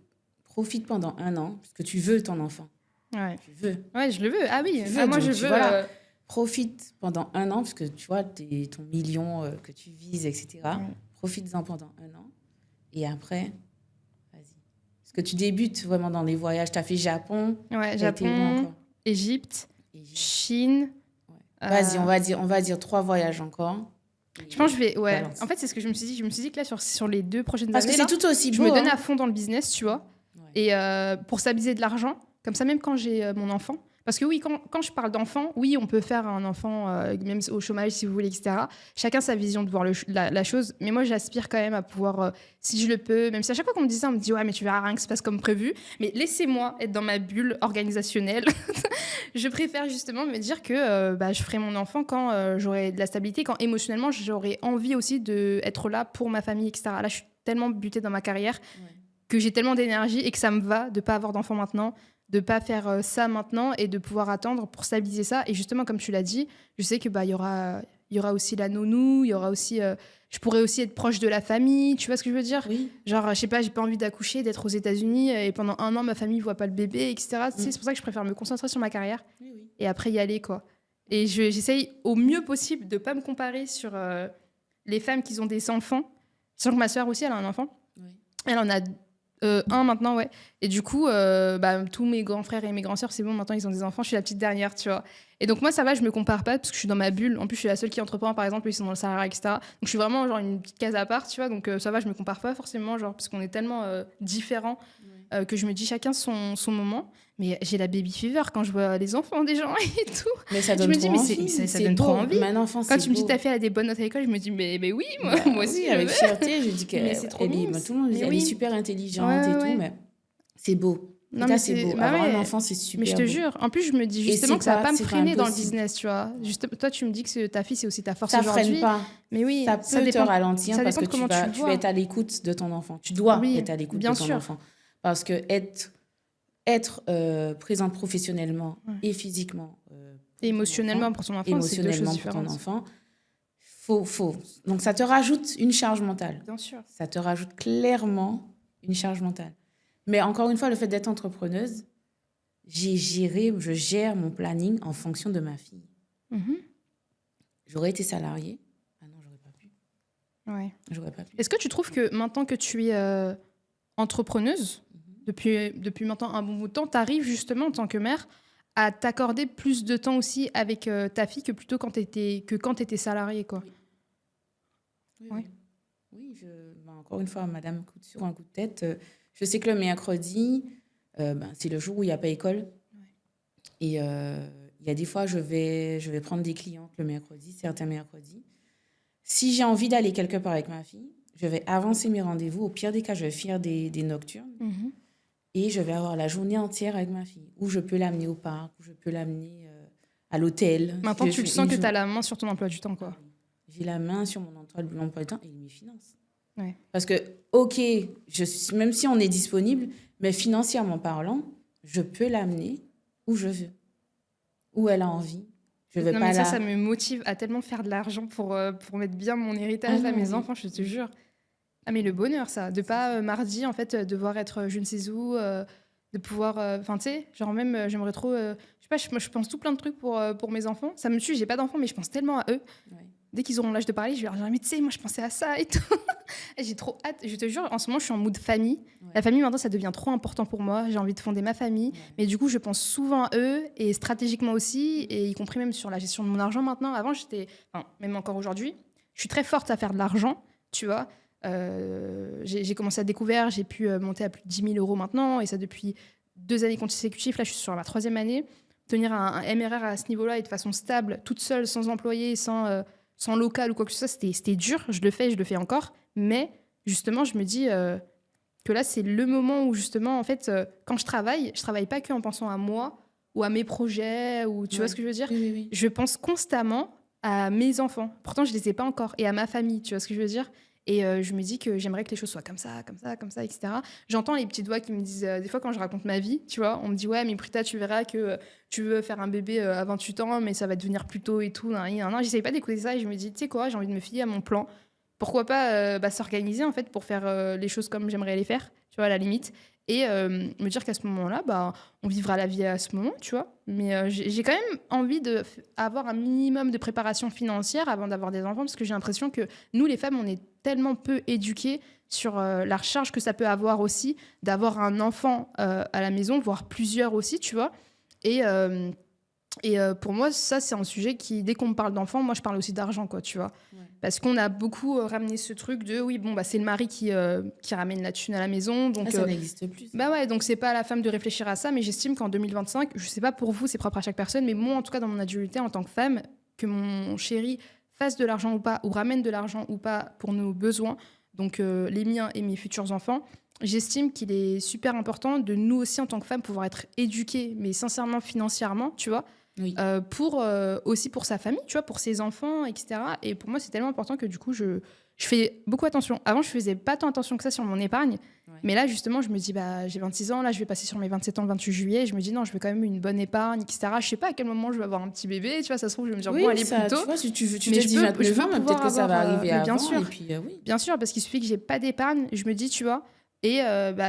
profite pendant 1 an, parce que tu veux ton enfant. Ouais. Tu veux. Ouais, je le veux. Ah oui, Tu veux, moi donc, je veux. voilà. Profite pendant 1 an, parce que tu vois, ton million que tu vises, etc. Ouais. Profites-en pendant 1 an. Et après, vas-y. Parce que tu débutes vraiment dans les voyages. Tu as fait Japon. Ouais, T'as été où Japon, encore? Égypte, Égypte. Chine. Ouais. Vas-y, on va dire 3 voyages encore. Je pense que je vais. Ouais. Balance. En fait, c'est ce que je me suis dit. Je me suis dit que là, sur les 2 prochaines Parce que années, c'est là, tout aussi beau. je me donne hein. à fond dans le business, tu vois. Ouais. Et pour stabiliser de l'argent, comme ça, même quand j'ai mon enfant. Parce que oui, quand je parle d'enfant, oui, on peut faire un enfant, même au chômage, si vous voulez, etc. Chacun sa vision de voir la chose. Mais moi, j'aspire quand même à pouvoir, si je le peux, même si à chaque fois qu'on me dit ça, on me dit, ouais, mais tu verras rien que se passe comme prévu. Mais laissez-moi être dans ma bulle organisationnelle. Je préfère justement me dire que je ferai mon enfant quand j'aurai de la stabilité, quand émotionnellement, j'aurai envie aussi d'être là pour ma famille, etc. Là, je suis tellement butée dans ma carrière que j'ai tellement d'énergie et que ça me va de pas avoir d'enfant maintenant, de pas faire ça maintenant et de pouvoir attendre pour stabiliser ça. Et justement, comme tu l'as dit, je sais que il y aura aussi la nounou, il y aura aussi, je pourrais aussi être proche de la famille. Tu vois ce que je veux dire? Oui. Genre, je sais pas, j'ai pas envie d'accoucher, d'être aux États-Unis et pendant 1 an ma famille voit pas le bébé, etc. Tu sais, c'est pour ça que je préfère me concentrer sur ma carrière Oui. et après y aller quoi. Et j'essaye au mieux possible de pas me comparer sur les femmes qui ont des enfants. Sachant que ma sœur aussi, elle a un enfant. Oui. Elle en a un maintenant, ouais. Et du coup, tous mes grands frères et mes grands sœurs, c'est bon, maintenant ils ont des enfants. Je suis la petite dernière, tu vois. Et donc moi, ça va, je me compare pas parce que je suis dans ma bulle. En plus, je suis la seule qui entreprend, par exemple, ils sont dans le salariat, etc. Donc je suis vraiment genre une petite case à part, tu vois. Donc ça va, je me compare pas forcément, genre parce qu'on est tellement différents que je me dis chacun son moment. Mais j'ai la baby fever quand je vois les enfants des gens et tout. Mais ça donne Je me dis, trop mais envie. ça donne trop envie. Un enfant, Quand c'est tu me dis beau. ta fille a des bonnes notes à l'école, je me dis mais oui, moi aussi. Oui, je avec veux. fierté, je dis qu'elle Mais c'est trop elle est, mignon. tout le monde dit, Mais elle oui. est super intelligente et Ouais. tout, mais c'est beau. Non, Ça, mais c'est beau. bah Avoir ouais. un enfant, c'est super Mais je te beau. jure. En plus, je me dis Et justement c'est que ça va pas- pas me c'est pas freiner dans le impossible. business, tu vois. Juste, toi, tu me dis que ta fille, c'est aussi ta force Ça aujourd'hui. freine pas. Mais oui, Ça peut te ralentir ça parce que dépend de comment tu le tu vois. vas être à l'écoute de ton enfant. Tu dois Oui, être à l'écoute bien de ton sûr. enfant. Parce que être présente professionnellement et physiquement Et émotionnellement pour ton enfant, c'est deux choses émotionnellement pour ton différentes. enfant, faut. Donc ça te rajoute une charge mentale. Bien sûr. Ça te rajoute clairement une charge mentale. Mais encore une fois, le fait d'être entrepreneuse, je gère mon planning en fonction de ma fille. Mhm. J'aurais été salariée. Ah non, j'aurais pas pu. Ouais. J'aurais pas pu. Est-ce que tu trouves que maintenant que tu es entrepreneuse, depuis maintenant un bon bout de temps, tu arrives justement en tant que mère à t'accorder plus de temps aussi avec ta fille que plutôt quand tu étais salariée, quoi. Oui. Encore une fois, madame, coup sur un coup de tête. Je sais que le mercredi, c'est le jour où il n'y a pas école. Et il y a des fois, je vais prendre des clientes le mercredi, certains mercredis. Si j'ai envie d'aller quelque part avec ma fille, je vais avancer mes rendez-vous. Au pire des cas, je vais faire des nocturnes. Mhm. Et je vais avoir la journée entière avec ma fille. Ou je peux l'amener au parc, ou je peux l'amener à l'hôtel. Maintenant, tu le sens que tu as la main sur ton emploi du temps, quoi. J'ai la main sur mon emploi du temps et mes finances. Ouais. Parce que, OK, même si on est disponible, mais financièrement parlant, je peux l'amener où je veux, où elle a envie. Je vais Non, pas mais la... ça me motive à tellement faire de l'argent pour mettre bien mon héritage à mes enfants, je te jure. Ah, mais le bonheur, ça. De pas, mardi, en fait, devoir être je ne sais où, de pouvoir... Enfin, tu sais, genre même, j'aimerais trop... je sais sais pas, moi, je pense tout plein de trucs pour mes enfants. Ça me tue, j'ai pas d'enfants, mais je pense tellement à eux. Ouais. Dès qu'ils auront l'âge de parler, je vais leur dire, mais tu sais, moi, je pensais à ça et tout. Et j'ai trop hâte. Je te jure, en ce moment, je suis en mood famille. Ouais. La famille, maintenant, ça devient trop important pour moi. J'ai envie de fonder ma famille. Ouais. Mais du coup, je pense souvent à eux et stratégiquement aussi, et y compris même sur la gestion de mon argent maintenant. Avant, même encore aujourd'hui, je suis très forte à faire de l'argent, tu vois. J'ai commencé à découvrir, j'ai pu monter à plus de 10 000 euros maintenant, et ça depuis 2 années consécutives. Là, je suis sur ma 3e année. Tenir un MRR à ce niveau-là et de façon stable, toute seule, sans employé, sans local ou quoi que ce soit, c'était dur. Je le fais encore. Mais justement, je me dis que là, c'est le moment où justement, en fait, quand je travaille pas que en pensant à moi ou à mes projets, ou tu vois ce que je veux dire. Oui. Je pense constamment à mes enfants. Pourtant, je les ai pas encore. Et à ma famille, tu vois ce que je veux dire. Et je me dis que j'aimerais que les choses soient comme ça, etc. J'entends les petites voix qui me disent, des fois quand je raconte ma vie, tu vois, on me dit, ouais, mais Prita, tu verras que tu veux faire un bébé à 28 ans, mais ça va devenir plus tôt et tout. J'essaye pas d'écouter ça et je me dis, tu sais quoi, j'ai envie de me fier à mon plan. Pourquoi pas s'organiser en fait pour faire les choses comme j'aimerais les faire, tu vois, à la limite. Et me dire qu'à ce moment-là, on vivra la vie à ce moment, tu vois. Mais j'ai quand même envie d'avoir un minimum de préparation financière avant d'avoir des enfants, parce que j'ai l'impression que nous, les femmes, on est tellement peu éduquées sur la recharge que ça peut avoir aussi d'avoir un enfant à la maison, voire plusieurs aussi, tu vois. Et pour moi, ça, c'est un sujet qui, dès qu'on me parle d'enfants, moi, je parle aussi d'argent, quoi, tu vois. Ouais. Parce qu'on a beaucoup ramené ce truc de, oui, c'est le mari qui ramène la thune à la maison. Donc, ça n'existe plus. Donc c'est pas à la femme de réfléchir à ça, mais j'estime qu'en 2025, je sais pas pour vous, c'est propre à chaque personne, mais moi, en tout cas, dans mon adultité, en tant que femme, que mon chéri fasse de l'argent ou pas, ou ramène de l'argent ou pas pour nos besoins, donc les miens et mes futurs enfants, j'estime qu'il est super important de nous aussi, en tant que femmes, pouvoir être éduquées, mais sincèrement, financièrement, tu vois. Oui. Aussi pour sa famille, tu vois, pour ses enfants, etc. Et pour moi, c'est tellement important que du coup, je fais beaucoup attention. Avant, je faisais pas tant attention que ça sur mon épargne. Ouais. Mais là, justement, je me dis, j'ai 26 ans, là, je vais passer sur mes 27 ans le 28 juillet. Je me dis, non, je veux quand même une bonne épargne, etc. Je sais pas à quel moment je vais avoir un petit bébé, tu vois, ça se trouve, je vais me dire, bon, allez, plus tôt. Tu vois, si tu te dis 29 ans, peut-être que ça va arriver avant. Bien sûr, et puis, oui. Bien sûr, parce qu'il suffit que j'ai pas d'épargne, je me dis, tu vois. Et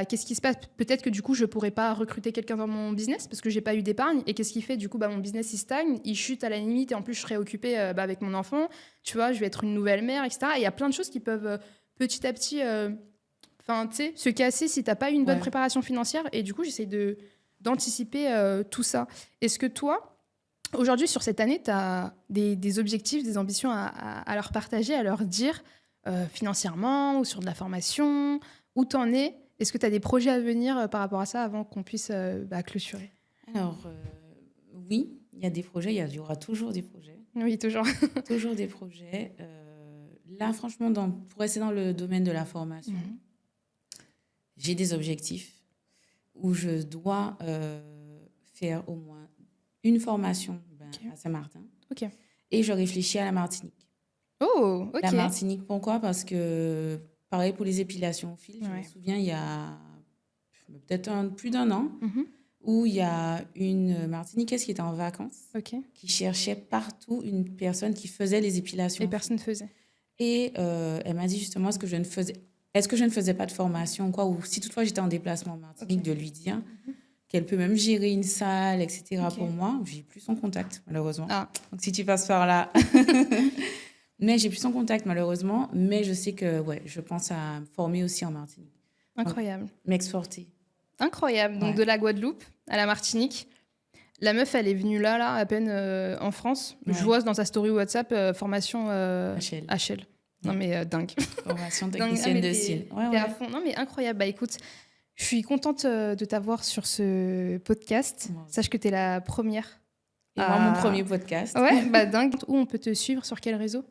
qu'est-ce qui se passe ? Peut-être que du coup, je pourrais pas recruter quelqu'un dans mon business parce que j'ai pas eu d'épargne. Et qu'est-ce qui fait ? Du coup, mon business, il stagne, il chute à la limite. Et en plus, je serai occupée avec mon enfant. Tu vois, je vais être une nouvelle mère, etc. Et il y a plein de choses qui peuvent petit à petit se casser si t'as pas eu une bonne préparation financière. Et du coup, j'essaie d'anticiper tout ça. Est-ce que toi, aujourd'hui, sur cette année, tu as des objectifs, des ambitions à leur partager, à leur dire financièrement ou sur de la formation ? Où t'en es ? Est-ce que tu as des projets à venir par rapport à ça avant qu'on puisse clôturer ? Alors, oui, il y a des projets, il y aura toujours des projets. Oui, toujours. Toujours des projets. Là, franchement, pour rester dans le domaine de la formation, j'ai des objectifs où je dois faire au moins une formation à Saint-Martin. Okay. Et je réfléchis à la Martinique. Oh, ok. La Martinique, pourquoi ? Parce que... Pareil pour les épilations au fil. Je me souviens, il y a peut-être plus d'un an, où il y a une Martiniquaise qui était en vacances, qui cherchait partout une personne qui faisait les épilations. Les personnes faisaient. Et elle m'a dit justement est-ce que je ne faisais pas de formation, quoi, ou si toutefois j'étais en déplacement en Martinique, de lui dire qu'elle peut même gérer une salle, etc. Pour moi. J'ai plus son contact, malheureusement. Ah. Donc si tu passes par là... Mais j'ai plus son contact, malheureusement. Mais je sais que je pense à me former aussi en Martinique. Incroyable. M'exporter. Incroyable. Donc, de la Guadeloupe à la Martinique. La meuf, elle est venue là à peine en France. Ouais. Je vois dans sa story WhatsApp, formation HL. Non, mais dingue. Formation technicienne de cils. T'es à fond. Non, mais incroyable. Écoute, je suis contente de t'avoir sur ce podcast. Ouais. Sache que t'es la première. Et moi, mon premier podcast. Ouais, dingue. Où on peut te suivre ? Sur quel réseau ?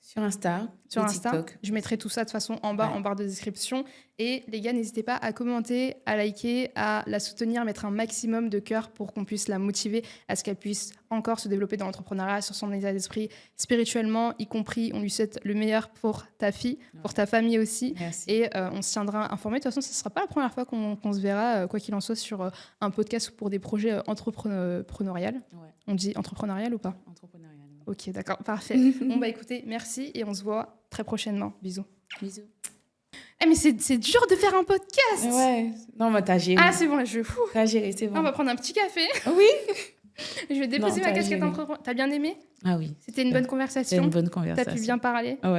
Sur Insta, sur TikTok. Je mettrai tout ça de toute façon en barre de description. Et les gars, n'hésitez pas à commenter, à liker, à la soutenir, mettre un maximum de cœur pour qu'on puisse la motiver à ce qu'elle puisse encore se développer dans l'entrepreneuriat, sur son état d'esprit, spirituellement, y compris. On lui souhaite le meilleur pour ta fille, pour ta famille aussi. Merci. Et on se tiendra informé. De toute façon, ce ne sera pas la première fois qu'on se verra, quoi qu'il en soit, sur un podcast ou pour des projets entrepreneuriales. Ouais. On dit entrepreneurial ou pas ? Entrepreneurial. Ok, d'accord, parfait. Bon, écoutez, merci et on se voit très prochainement. Bisous. Bisous. Mais c'est dur de faire un podcast. Ouais. Non, mais t'as géré. Ah, c'est bon, là, t'as géré, c'est bon. On va prendre un petit café. Oui. Je vais déposer Non, ma pas casquette gênée. entrepreneur. T'as bien aimé? Ah oui. C'était une bonne conversation? C'était une bonne T'as pu conversation. bien parler? Ouais.